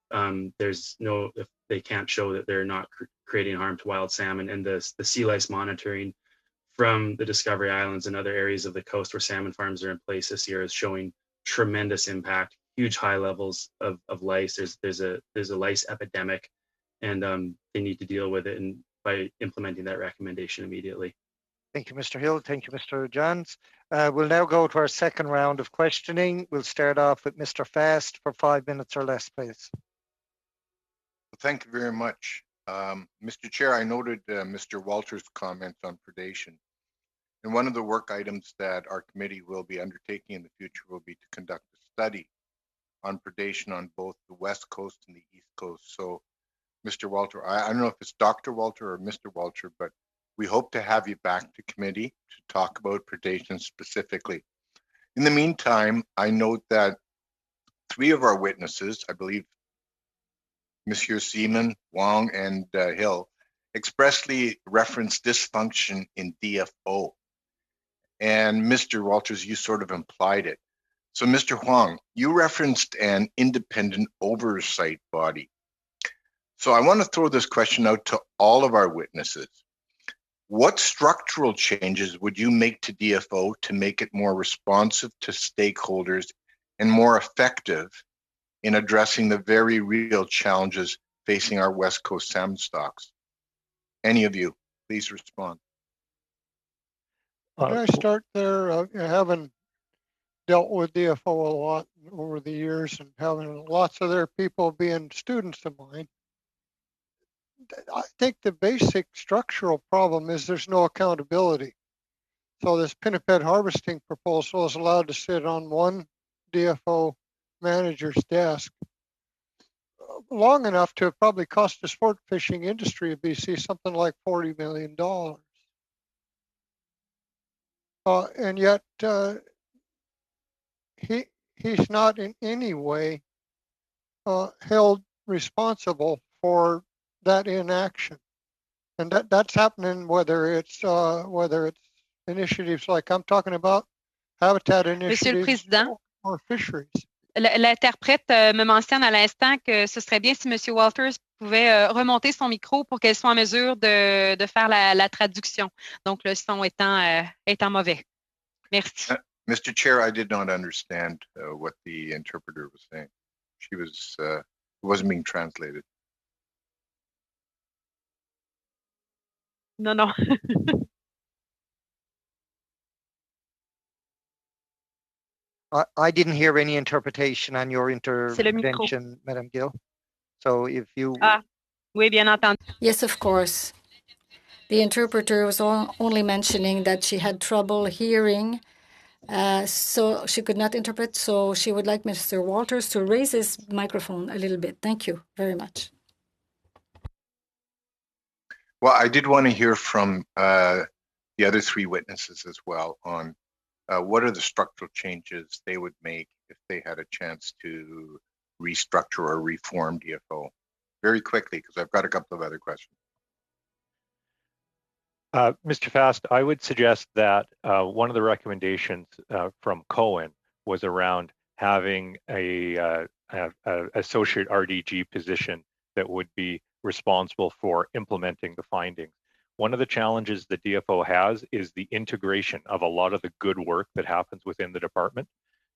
they can't show that they're not creating harm to wild salmon. And the sea lice monitoring from the Discovery Islands and other areas of the coast where salmon farms are in place this year is showing tremendous impact, huge high levels of lice. There's a lice epidemic, and they need to deal with it and by implementing that recommendation immediately. Thank you, Mr. Hill. Thank you, Mr. Johns. We'll now go to our second round of questioning. We'll start off with Mr. Fast for 5 minutes or less, please. Thank you very much. Mr. Chair, I noted Mr. Walters' comments on predation. And one of the work items that our committee will be undertaking in the future will be to conduct a study on predation on both the West Coast and the East Coast. So, Mr. Walter, I don't know if it's Dr. Walter or Mr. Walter, but we hope to have you back to committee to talk about predation specifically. In the meantime, I note that 3 of our witnesses, I believe Monsieur Seaman, Wong, and Hill, expressly referenced dysfunction in DFO. And Mr. Walters, you sort of implied it. So Mr. Huang, you referenced an independent oversight body. So I want to throw this question out to all of our witnesses. What structural changes would you make to DFO to make it more responsive to stakeholders and more effective in addressing the very real challenges facing our West Coast salmon stocks? Any of you, please respond. Can I start there? Having dealt with DFO a lot over the years and having lots of their people being students of mine, I think the basic structural problem is there's no accountability. So this pinniped harvesting proposal is allowed to sit on one DFO manager's desk long enough to probably cost the sport fishing industry of BC something like $40 million. And yet he's not in any way held responsible for that inaction. And that's happening whether it's initiatives like I'm talking about, habitat initiatives, Monsieur le Président, or fisheries. L'interprète me mentionne à l'instant que ce serait bien si M. Walters pouvait remonter son micro pour qu'elle soit en mesure de faire la traduction. Donc, le son étant mauvais. Merci. Mr. Chair, I did not understand what the interpreter was saying. She was, it wasn't being translated. Non, non. I didn't hear any interpretation on your intervention, Madam Gill. So if you... Oui, bien entendu. Yes, of course. The interpreter was only mentioning that she had trouble hearing, so she could not interpret. So she would like Mr. Walters to raise his microphone a little bit. Thank you very much. Well, I did want to hear from the other three witnesses as well on what are the structural changes they would make if they had a chance to restructure or reform DFO? Very quickly, because I've got a couple of other questions. Mr. Fast, I would suggest that one of the recommendations from Cohen was around having a associate RDG position that would be responsible for implementing the findings. One of the challenges the DFO has is the integration of a lot of the good work that happens within the department.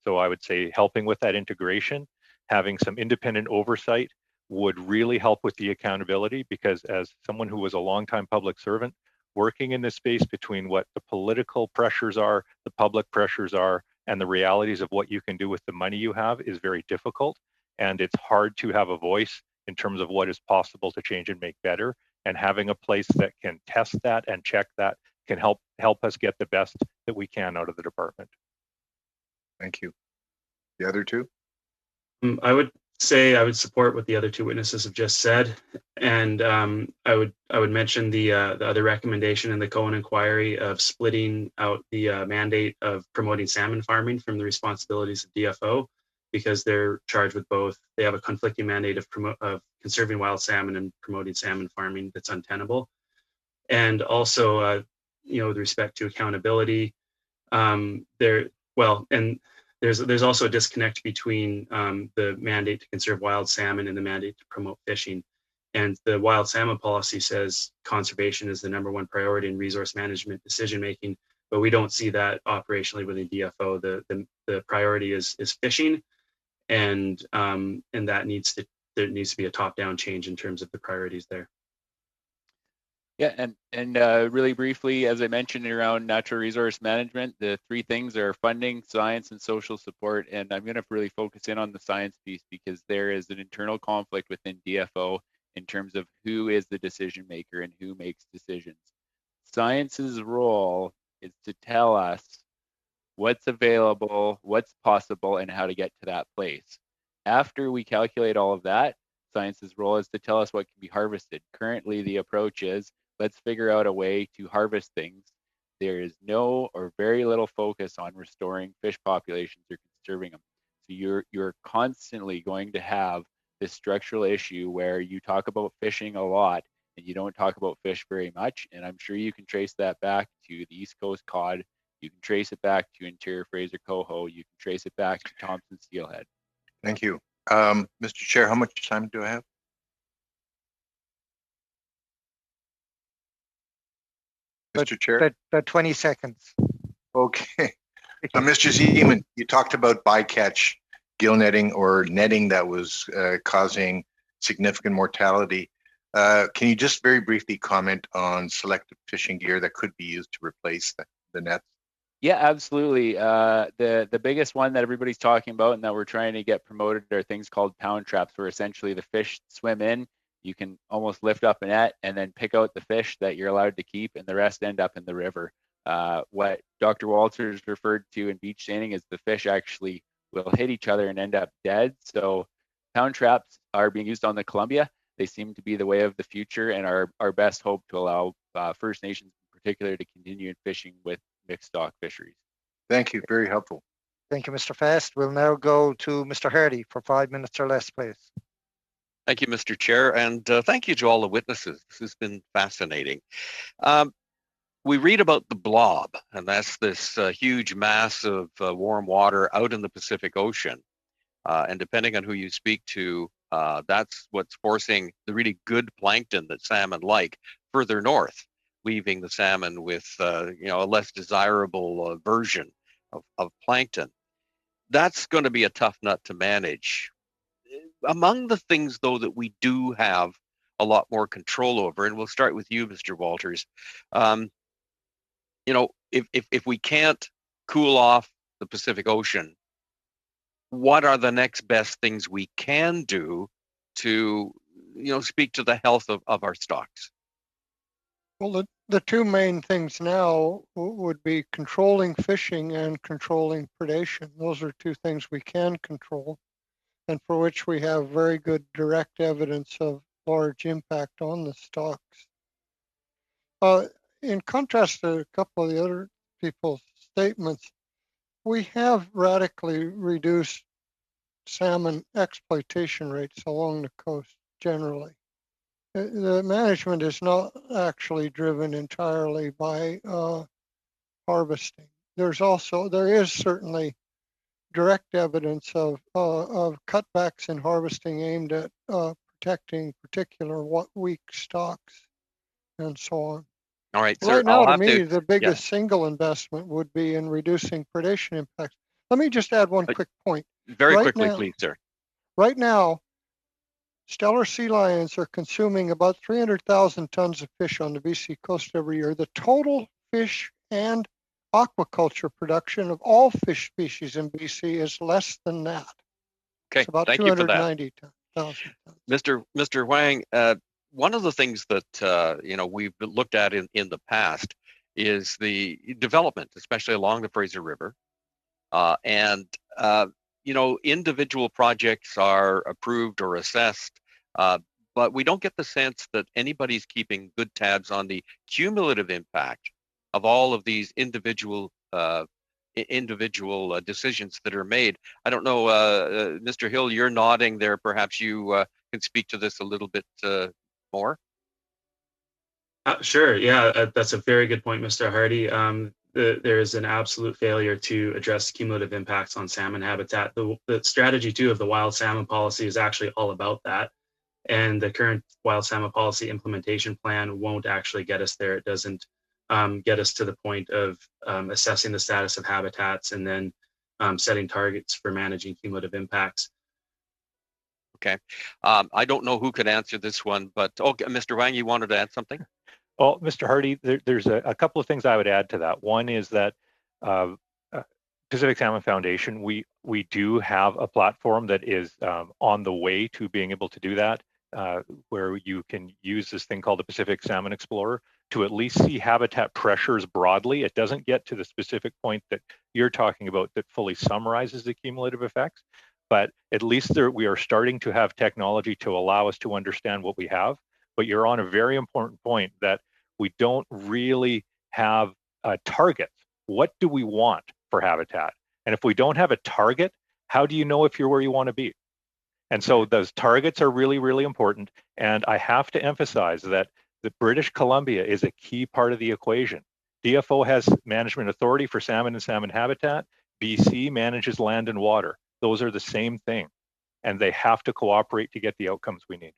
So I would say helping with that integration, having some independent oversight would really help with the accountability, because as someone who was a longtime public servant, working in this space between what the political pressures are, the public pressures are, and the realities of what you can do with the money you have is very difficult. And it's hard to have a voice in terms of what is possible to change and make better. And having a place that can test that and check that can help us get the best that we can out of the department. Thank you. The other two? I would say I would support what the other two witnesses have just said, and I would mention the other recommendation in the Cohen inquiry of splitting out the mandate of promoting salmon farming from the responsibilities of DFO, because they're charged with both. They have a conflicting mandate of conserving wild salmon and promoting salmon farming that's untenable. And also, with respect to accountability, there's also a disconnect between the mandate to conserve wild salmon and the mandate to promote fishing. And the wild salmon policy says conservation is the #1 priority in resource management decision making, but we don't see that operationally within DFO. The priority is fishing, and that there needs to be a top-down change in terms of the priorities there. Yeah, and really briefly, as I mentioned around natural resource management, the three things are funding, science, and social support. And I'm going to really focus in on the science piece, because there is an internal conflict within DFO in terms of who is the decision maker and who makes decisions. Science's role is to tell us what's available, what's possible, and how to get to that place. After we calculate all of that, science's role is to tell us what can be harvested. Currently, the approach is, let's figure out a way to harvest things. There is no or very little focus on restoring fish populations or conserving them. So you're constantly going to have this structural issue where you talk about fishing a lot and you don't talk about fish very much. And I'm sure you can trace that back to the East Coast cod. You can trace it back to interior Fraser coho. You can trace it back to Thompson steelhead. Thank you. Mr. Chair, how much time do I have? Mr. Chair? About 20 seconds. Okay. Mr. Zeman, you talked about bycatch gill netting or netting that was causing significant mortality. Can you just very briefly comment on selective fishing gear that could be used to replace the nets? Yeah, absolutely. The biggest one that everybody's talking about and that we're trying to get promoted are things called pound traps, where essentially the fish swim in. You can almost lift up a net and then pick out the fish that you're allowed to keep, and the rest end up in the river. What Dr. Walters referred to in beach staining is the fish actually will hit each other and end up dead. So pound traps are being used on the Columbia. They seem to be the way of the future and our best hope to allow First Nations in particular to continue fishing with mixed stock fisheries. Thank you. Very helpful. Thank you, Mr. Fast. We'll now go to Mr. Hardy for 5 minutes or less, please. Thank you, Mr. Chair, and thank you to all the witnesses. This has been fascinating. We read about the blob, and that's this huge mass of warm water out in the Pacific Ocean. And depending on who you speak to, that's what's forcing the really good plankton that salmon like further north, leaving the salmon with a less desirable version of plankton. That's going to be a tough nut to manage. Among the things, though, that we do have a lot more control over, and we'll start with you, Mr. Walters. If we can't cool off the Pacific Ocean, what are the next best things we can do to, speak to the health of our stocks? Well, the two main things now would be controlling fishing and controlling predation. Those are two things we can control and for which we have very good direct evidence of large impact on the stocks. In contrast to a couple of the other people's statements, we have radically reduced salmon exploitation rates along the coast generally. The management is not actually driven entirely by harvesting. There is certainly direct evidence of cutbacks in harvesting aimed at protecting particular weak stocks and so on. All right, sir. Right now, to me, the biggest single investment would be in reducing predation impacts. Let me just add one quick point. Very quickly, please, sir. Right now, stellar sea lions are consuming about 300,000 tons of fish on the BC coast every year. The total fish and aquaculture production of all fish species in BC is less than that. Okay, it's about thank you for that. 290,000 tons. Mr. Wang, one of the things that we've looked at in the past is the development, especially along the Fraser River, and individual projects are approved or assessed, but we don't get the sense that anybody's keeping good tabs on the cumulative impact of all of these individual decisions that are made. I don't know, Mr. Hill, you're nodding there. Perhaps you can speak to this a little bit more. Sure. Yeah, that's a very good point, Mr. Hardy. There is an absolute failure to address cumulative impacts on salmon habitat. The strategy, too, of the wild salmon policy is actually all about that. And the current wild salmon policy implementation plan won't actually get us there. It doesn't get us to the point of assessing the status of habitats and then setting targets for managing cumulative impacts. Okay. I don't know who could answer this one, but Mr. Wang, you wanted to add something? Well, Mr. Hardy, there's a couple of things I would add to that. One is that Pacific Salmon Foundation, we do have a platform that is on the way to being able to do that, where you can use this thing called the Pacific Salmon Explorer to at least see habitat pressures broadly. It doesn't get to the specific point that you're talking about that fully summarizes the cumulative effects, but at least we are starting to have technology to allow us to understand what we have. But you're on a very important point that we don't really have a target. What do we want for habitat? And if we don't have a target, how do you know if you're where you want to be? And so those targets are really, really important. And I have to emphasize that The British Columbia is a key part of the equation. DFO has management authority for salmon and salmon habitat. BC manages land and water. Those are the same thing, and they have to cooperate to get the outcomes we need.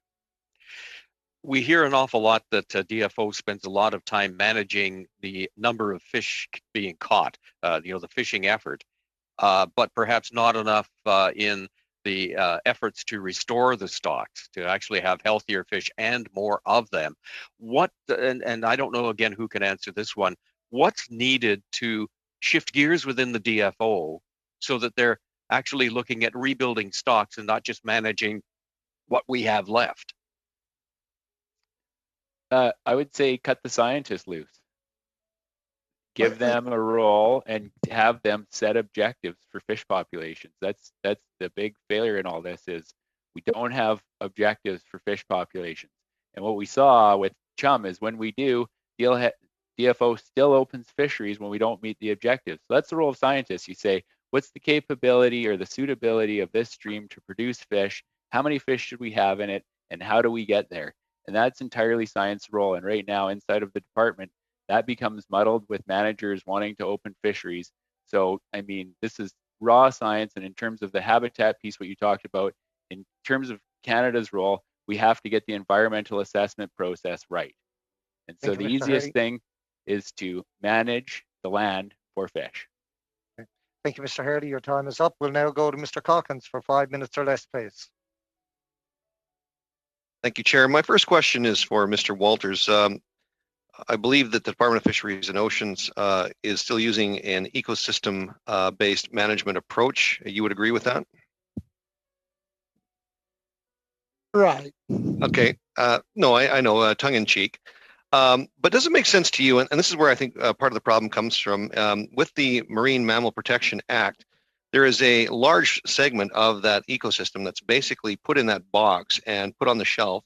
We hear an awful lot that DFO spends a lot of time managing the number of fish being caught, the fishing effort, but perhaps not enough in the efforts to restore the stocks, to actually have healthier fish and more of them. And I don't know again who can answer this one, what's needed to shift gears within the DFO so that they're actually looking at rebuilding stocks and not just managing what we have left? I would say cut the scientists loose. Give them a role and have them set objectives for fish populations. That's the big failure in all this, is we don't have objectives for fish populations. And what we saw with Chum is when we do, DFO still opens fisheries when we don't meet the objectives. So that's the role of scientists. You say, what's the capability or the suitability of this stream to produce fish? How many fish should we have in it? And how do we get there? And that's entirely science role. And right now inside of the department, that becomes muddled with managers wanting to open fisheries. So, I mean, this is raw science. And in terms of the habitat piece, what you talked about, in terms of Canada's role, we have to get the environmental assessment process right. And so the easiest thing is to manage the land for fish. Okay. Thank you, Mr. Hardy. Your time is up. We'll now go to Mr. Calkins for 5 minutes or less, please. Thank you, Chair. My first question is for Mr. Walters. I believe that the Department of Fisheries and Oceans is still using an ecosystem-based management approach. You would agree with that? Right. Okay. No, I know, tongue-in-cheek. But does it make sense to you, and this is where I think part of the problem comes from, with the Marine Mammal Protection Act, there is a large segment of that ecosystem that's basically put in that box and put on the shelf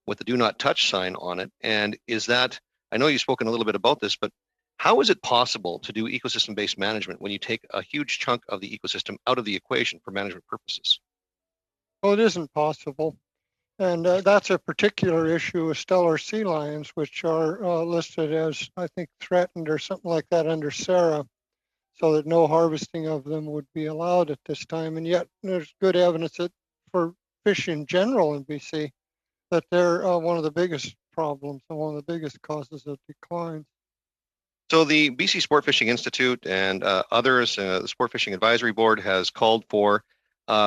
with the do not touch sign on it. And is that, I know you've spoken a little bit about this, but how is it possible to do ecosystem-based management when you take a huge chunk of the ecosystem out of the equation for management purposes? Well, it isn't possible. And that's a particular issue with stellar sea lions, which are listed as, I think, threatened or something like that under SARA, so that no harvesting of them would be allowed at this time. And yet there's good evidence that for fish in general in BC, that they're one of the biggest problems and one of the biggest causes of decline. So the BC Sport Fishing Institute and others, the Sport Fishing Advisory Board has called for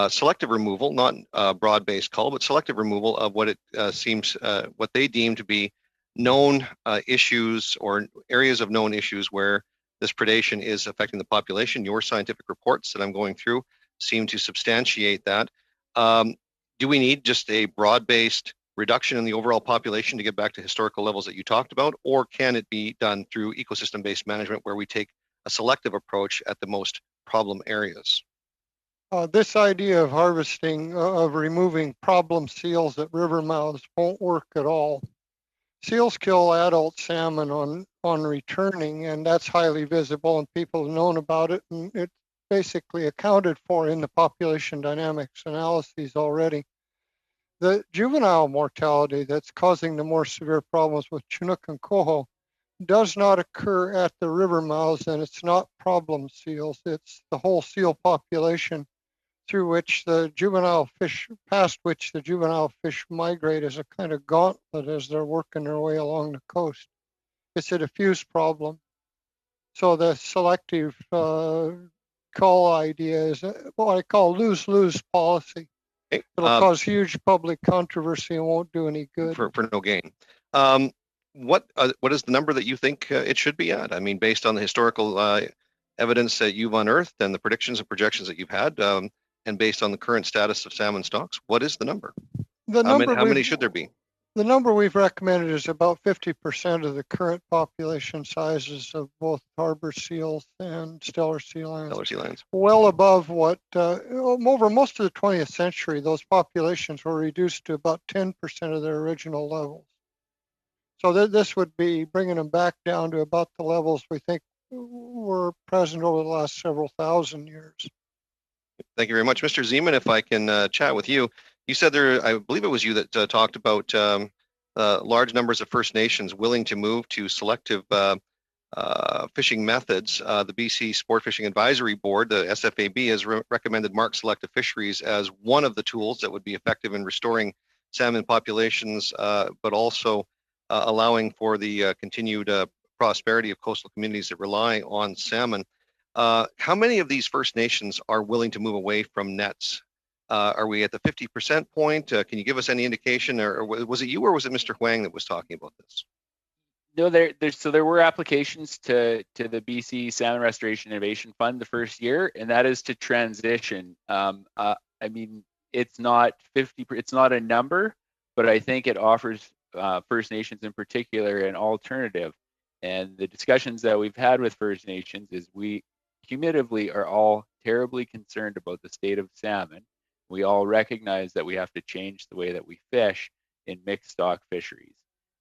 selective removal, not broad-based call, but selective removal of what it seems, what they deem to be known issues or areas of known issues where this predation is affecting the population. Your scientific reports that I'm going through seem to substantiate that. Do we need just a broad-based reduction in the overall population to get back to historical levels that you talked about, or can it be done through ecosystem-based management where we take a selective approach at the most problem areas? This idea of harvesting, of removing problem seals at river mouths won't work at all. Seals kill adult salmon on returning, and that's highly visible, and people have known about it, and it's basically accounted for in the population dynamics analyses already. The juvenile mortality that's causing the more severe problems with Chinook and coho does not occur at the river mouths, and it's not problem seals. It's the whole seal population through which the juvenile fish, past which the juvenile fish migrate as a kind of gauntlet as they're working their way along the coast. It's a diffuse problem. So the selective call idea is what I call lose-lose policy. It'll cause huge public controversy and won't do any good. For no gain. What is the number that you think it should be at? I mean, based on the historical evidence that you've unearthed and the predictions and projections that you've had, and based on the current status of salmon stocks, what is the number? How many should there be? The number we've recommended is about 50% of the current population sizes of both harbor seals and stellar sea lions. Stellar sea lions. Well above what, over most of the 20th century, those populations were reduced to about 10% of their original levels. So this would be bringing them back down to about the levels we think were present over the last several thousand years. Thank you very much. Mr. Zeman, if I can chat with you. You said there, I believe it was you that talked about large numbers of First Nations willing to move to selective fishing methods, the BC Sport Fishing Advisory Board, the SFAB, has recommended marked selective fisheries as one of the tools that would be effective in restoring salmon populations, but also allowing for the continued prosperity of coastal communities that rely on salmon. How many of these First Nations are willing to move away from nets? Are we at the 50% point? Can you give us any indication, or was it you or was it Mr. Huang that was talking about this? No, there were applications to the BC Salmon Restoration Innovation Fund the first year, and that is to transition. I mean, it's not 50, it's not a number, but I think it offers First Nations in particular an alternative. And the discussions that we've had with First Nations is we cumulatively are all terribly concerned about the state of salmon. We all recognize that we have to change the way that we fish in mixed stock fisheries.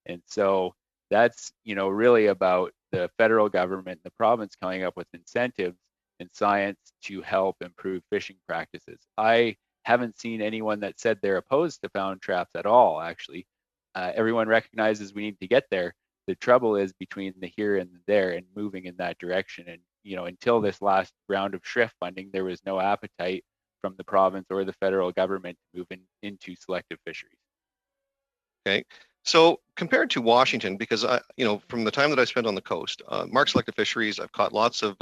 And so that's, you know, really about the federal government and the province coming up with incentives and science to help improve fishing practices. I haven't seen anyone that said they're opposed to found traps at all, actually. Everyone recognizes we need to get there. The trouble is between the here and the there and moving in that direction. And, you know, until this last round of SHRIF funding, there was no appetite from the province or the federal government to move into selective fisheries. Okay. So compared to Washington, because you know, from the time that I spent on the coast, marked selective fisheries, I've caught lots of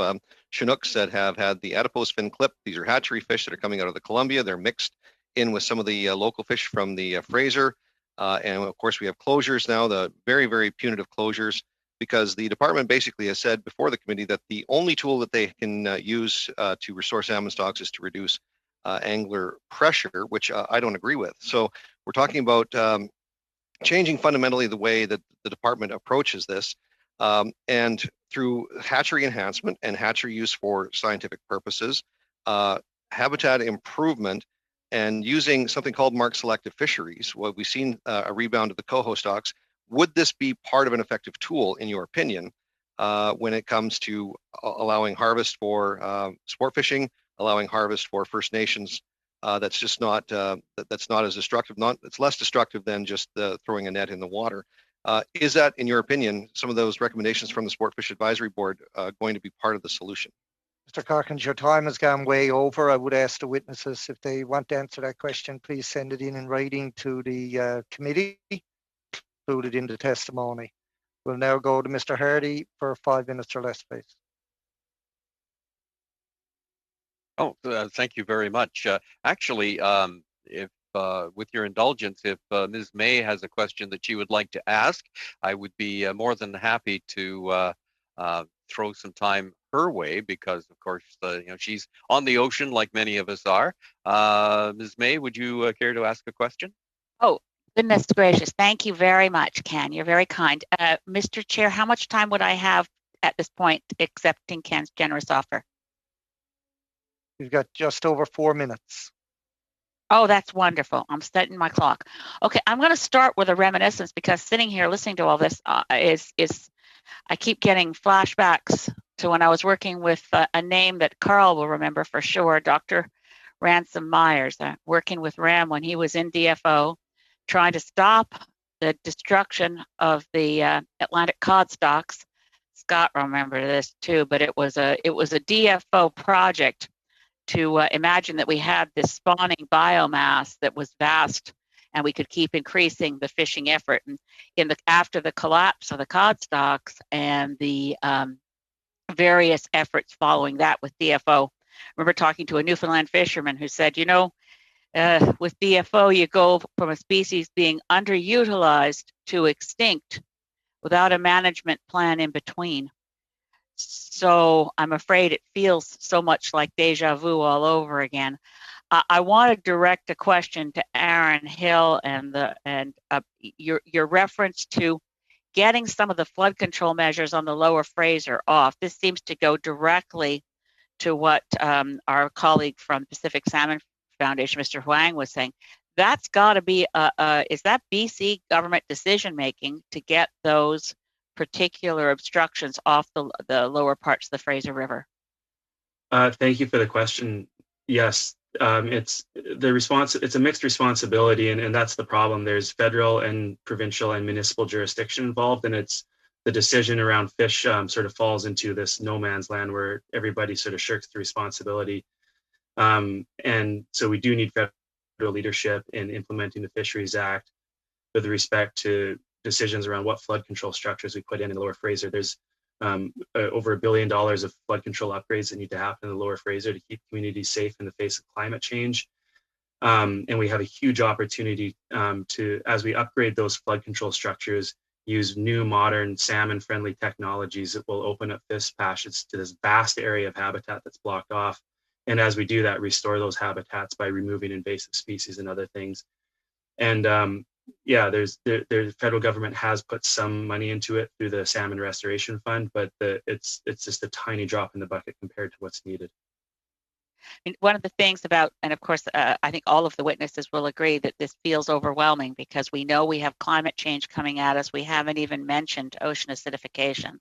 Chinooks that have had the adipose fin clip. These are hatchery fish that are coming out of the Columbia. They're mixed in with some of the local fish from the Fraser. And of course, we have closures now, the very, very punitive closures, because the department basically has said before the committee that the only tool that they can use to restore salmon stocks is to reduce angler pressure, which I don't agree with. So we're talking about changing fundamentally the way that the department approaches this, and through hatchery enhancement and hatchery use for scientific purposes, habitat improvement, and using something called marked selective fisheries. Well, we've seen a rebound of the coho stocks. Would this be part of an effective tool, in your opinion, when it comes to allowing harvest for sport fishing, allowing harvest for First Nations? That's just not that's not as destructive. It's less destructive than just throwing a net in the water. Is that, in your opinion, some of those recommendations from the Sport Fish Advisory Board going to be part of the solution? Mr. Corkins, your time has gone way over. I would ask the witnesses if they want to answer that question, please send it in writing to the committee, included in the testimony. We'll now go to Mr. Hardy for 5 minutes or less, please. Oh, thank you very much. Actually, if with your indulgence, if Ms. May has a question that she would like to ask, I would be more than happy to throw some time her way, because of course, you know, she's on the ocean like many of us are. Ms. May, would you care to ask a question? Oh, goodness gracious. Thank you very much, Ken. You're very kind. Mr. Chair, how much time would I have at this point, accepting Ken's generous offer? You've got just over 4 minutes. Oh, that's wonderful. I'm setting my clock. Okay, I'm going to start with a reminiscence, because sitting here listening to all this I keep getting flashbacks to when I was working with a name that Carl will remember for sure, Dr. Ransom Myers, working with Ram when he was in DFO, trying to stop the destruction of the Atlantic cod stocks. Scott will remember this too, but it was a DFO project to imagine that we had this spawning biomass that was vast, and we could keep increasing the fishing effort. And after the collapse of the cod stocks and the various efforts following that with DFO, I remember talking to a Newfoundland fisherman who said, you know, with DFO, you go from a species being underutilized to extinct without a management plan in between. So I'm afraid it feels so much like deja vu all over again. I want to direct a question to Aaron Hill and your reference to getting some of the flood control measures on the lower Fraser off. This seems to go directly to what our colleague from Pacific Salmon Foundation, Mr. Huang, was saying. That's got to be is that BC government decision making to get those particular obstructions off the lower parts of the Fraser River? Thank you for the question. Yes, it's a mixed responsibility, and that's the problem. There's federal and provincial and municipal jurisdiction involved, and it's the decision around fish sort of falls into this no man's land where everybody sort of shirks the responsibility. And so we do need federal leadership in implementing the Fisheries Act with respect to decisions around what flood control structures we put in the Lower Fraser. There's over $1 billion of flood control upgrades that need to happen in the Lower Fraser to keep communities safe in the face of climate change. And we have a huge opportunity to, as we upgrade those flood control structures, use new modern salmon-friendly technologies that will open up fish passages to this vast area of habitat that's blocked off. And as we do that, restore those habitats by removing invasive species and other things. And yeah, the federal government has put some money into it through the Salmon Restoration Fund, but it's just a tiny drop in the bucket compared to what's needed. And one of the things about, and of course, I think all of the witnesses will agree that this feels overwhelming because we know we have climate change coming at us. We haven't even mentioned ocean acidification.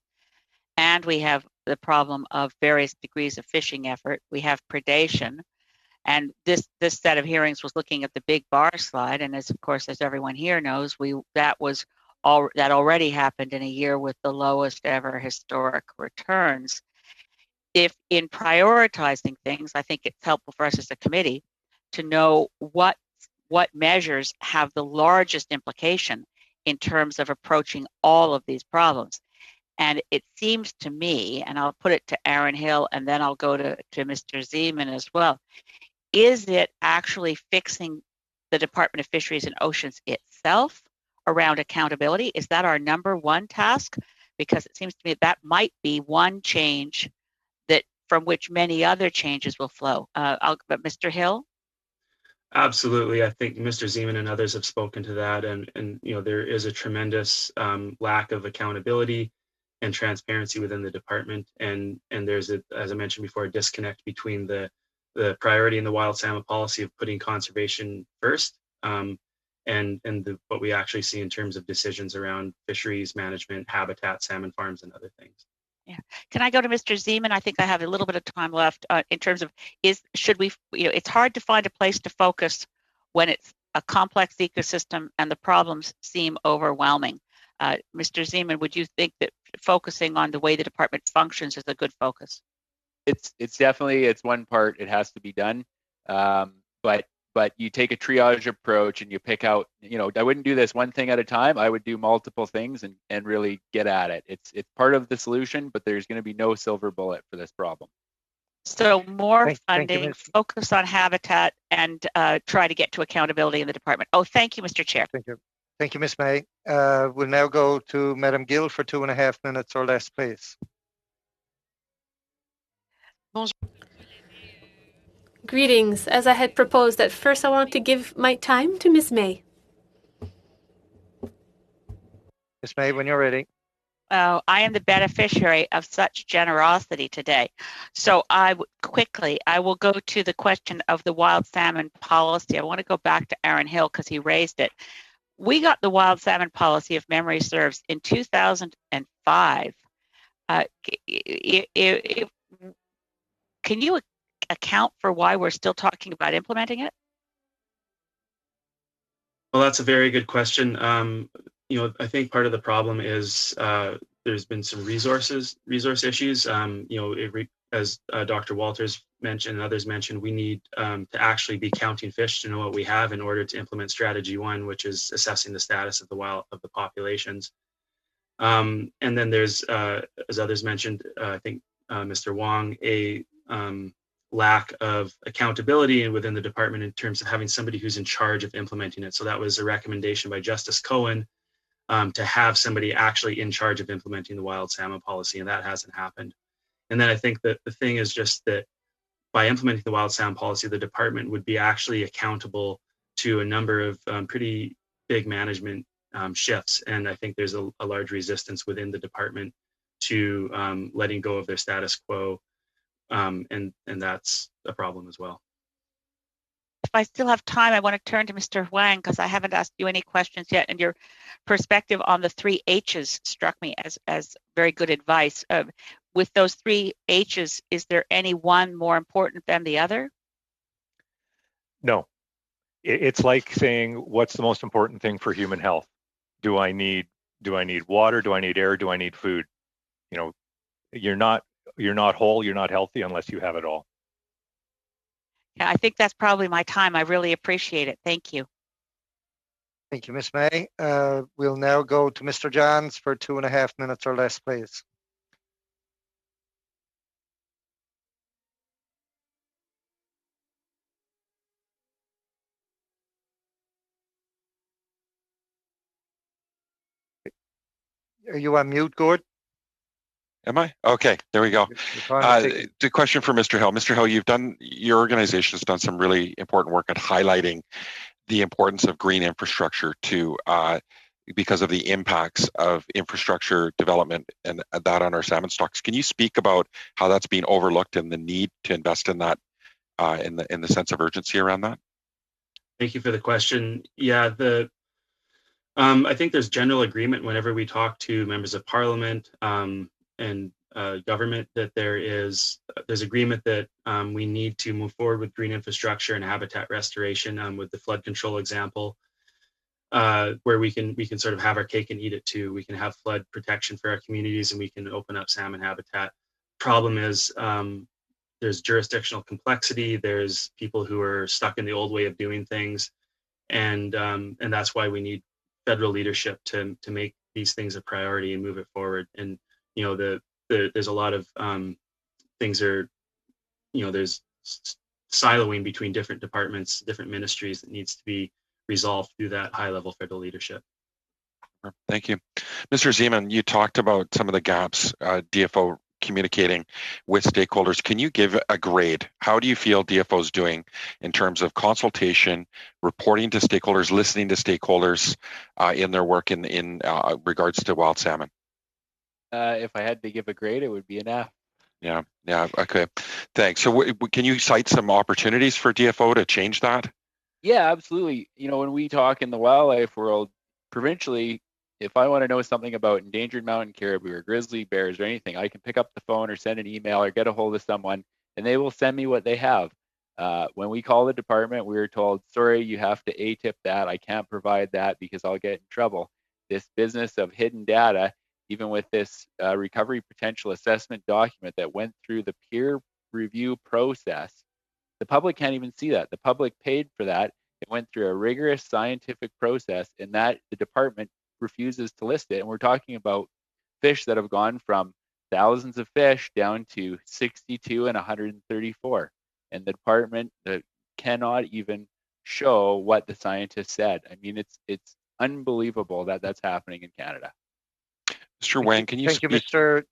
And we have the problem of various degrees of fishing effort. We have predation. And this set of hearings was looking at the big bar slide. And as, of course, as everyone here knows, that already happened in a year with the lowest ever historic returns. If in prioritizing things, I think it's helpful for us as a committee to know what measures have the largest implication in terms of approaching all of these problems. And it seems to me, and I'll put it to Aaron Hill, and then I'll go to Mr. Zeman as well, is it actually fixing the Department of Fisheries and Oceans itself around accountability? Is that our number one task? Because it seems to me that might be one change from which many other changes will flow. But Mr. Hill? Absolutely. I think Mr. Zeman and others have spoken to that. And there is a tremendous lack of accountability and transparency within the department. And there's, as I mentioned before, a disconnect between the priority in the wild salmon policy of putting conservation first and what we actually see in terms of decisions around fisheries management, habitat, salmon farms, and other things. Yeah. Can I go to Mr. Zeman? I think I have a little bit of time left in terms of it's hard to find a place to focus when it's a complex ecosystem and the problems seem overwhelming. Mr. Zeman, would you think that focusing on the way the department functions is a good focus? It's definitely one part. It has to be done, but you take a triage approach and you pick out. I wouldn't do this one thing at a time. I would do multiple things and really get at it. It's part of the solution, but there's going to be no silver bullet for this problem. So more funding, focus on habitat, and try to get to accountability in the department. Oh, thank you, Mr. Chair. Thank you, Ms. May. We'll now go to Madam Gill for 2.5 minutes or less, please. Greetings. As I had proposed at first, I want to give my time to Ms. May. Ms. May, when you're ready. I am the beneficiary of such generosity today. So I will go to the question of the wild salmon policy. I want to go back to Aaron Hill because he raised it. We got the wild salmon policy, if memory serves, in 2005. Can you account for why we're still talking about implementing it? Well, that's a very good question. I think part of the problem is there's been some resource issues. As Dr. Walters mentioned and others mentioned, we need to actually be counting fish to know what we have in order to implement strategy 1, which is assessing the status of the populations. And then there's, as others mentioned, I think Mr. Wong, a lack of accountability within the department in terms of having somebody who's in charge of implementing it. So that was a recommendation by Justice Cohen to have somebody actually in charge of implementing the wild salmon policy, and that hasn't happened. And then I think that the thing is just that by implementing the wild salmon policy, the department would be actually accountable to a number of pretty big management shifts. And I think there's a large resistance within the department to letting go of their status quo. And that's a problem as well. If I still have time, I want to turn to Mr. Huang because I haven't asked you any questions yet, and your perspective on the 3 H's struck me as very good advice. With those 3 H's, is there any one more important than the other? No, it's like saying, what's the most important thing for human health? Do I need water? Do I need air? Do I need food? You know, you're not whole, you're not healthy unless you have it all. Yeah, I think that's probably my time. I really appreciate it. Thank you. Thank you, Ms. May. We'll now go to Mr. Johns for 2.5 minutes or less, please. Are you on mute, Gord? Am I? Okay, there we go. The question for Mr. Hill. Mr. Hill, your organization has done some really important work at highlighting the importance of green infrastructure because of the impacts of infrastructure development and that on our salmon stocks. Can you speak about how that's being overlooked and the need to invest in that in the sense of urgency around that? Thank you for the question. Yeah, I think there's general agreement whenever we talk to members of parliament and government that there's agreement that we need to move forward with green infrastructure and habitat restoration with the flood control example, where we can sort of have our cake and eat it too. We can have flood protection for our communities and we can open up salmon habitat. Problem is there's jurisdictional complexity. There's people who are stuck in the old way of doing things. And that's why we need federal leadership to make these things a priority and move it forward. And there's a lot of things there's siloing between different departments, different ministries that needs to be resolved through that high-level federal leadership. Thank you. Mr. Zeman, you talked about some of the gaps DFO communicating with stakeholders. Can you give a grade? How do you feel DFO is doing in terms of consultation, reporting to stakeholders, listening to stakeholders in their work in regards to wild salmon? If I had to give a grade, it would be an F. Yeah, okay. Thanks. So can you cite some opportunities for DFO to change that? Yeah, absolutely. When we talk in the wildlife world, provincially, if I want to know something about endangered mountain caribou or grizzly bears or anything, I can pick up the phone or send an email or get a hold of someone, and they will send me what they have. When we call the department, we were told, sorry, you have to ATIP that. I can't provide that because I'll get in trouble. This business of hidden data, even with this recovery potential assessment document that went through the peer review process, the public can't even see that. The public paid for that. It went through a rigorous scientific process, and that the department refuses to list it. And we're talking about fish that have gone from thousands of fish down to 62 and 134. And the department cannot even show what the scientists said. I mean, it's unbelievable that that's happening in Canada. Mr. Wang, can you speak?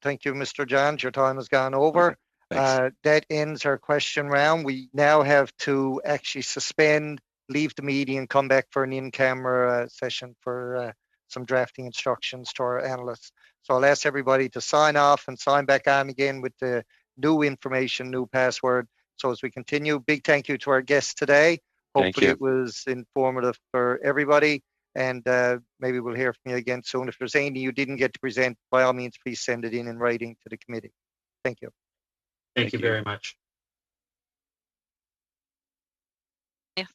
Thank you, Mr. Johns. Your time has gone over. That ends our question round. We now have to actually suspend, leave the meeting, and come back for an in-camera session for some drafting instructions to our analysts. So I'll ask everybody to sign off and sign back on again with the new information, new password. So as we continue, big thank you to our guests today. Hopefully it was informative for everybody. And maybe we'll hear from you again soon. If there's anything you didn't get to present, by all means, please send it in writing to the committee. Thank you. Thank you very much. Yes.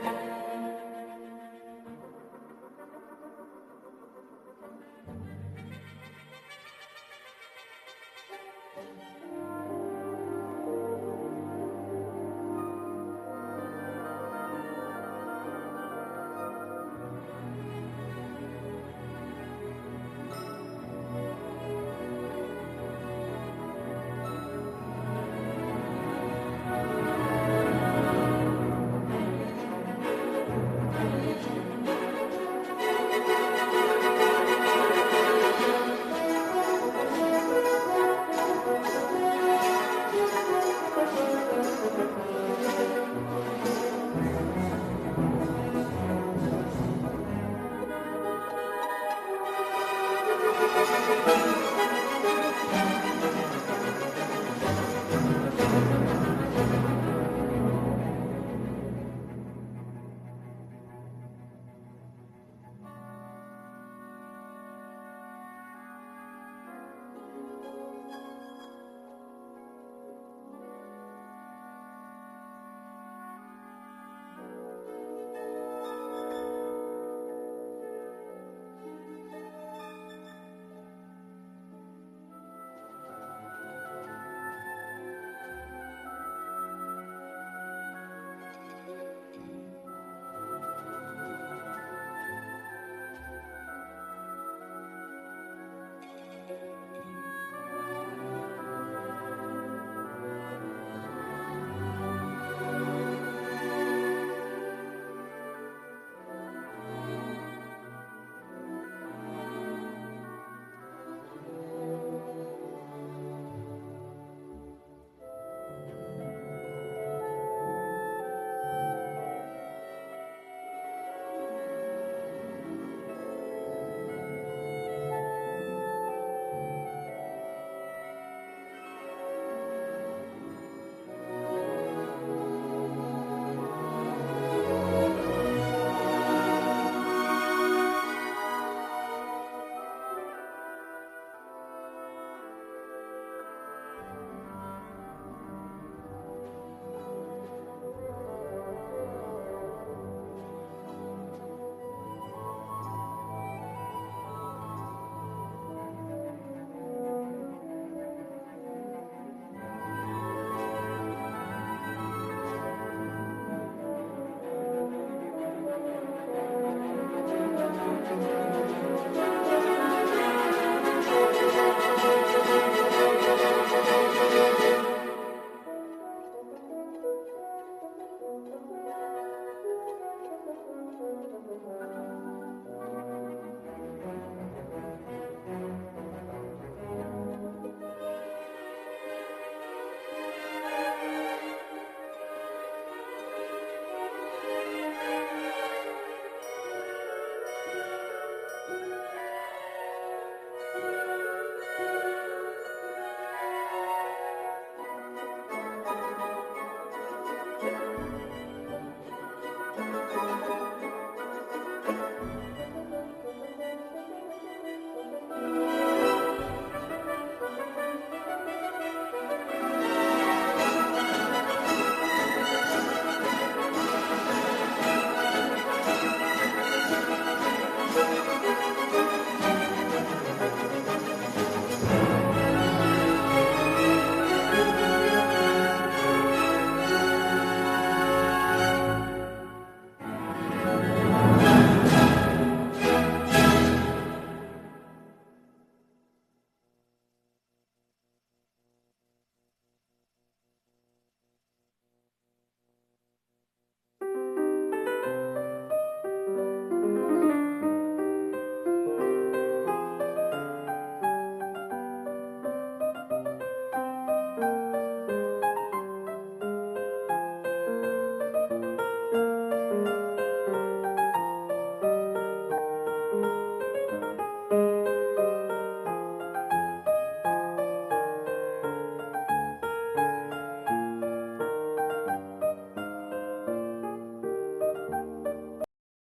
Thank you.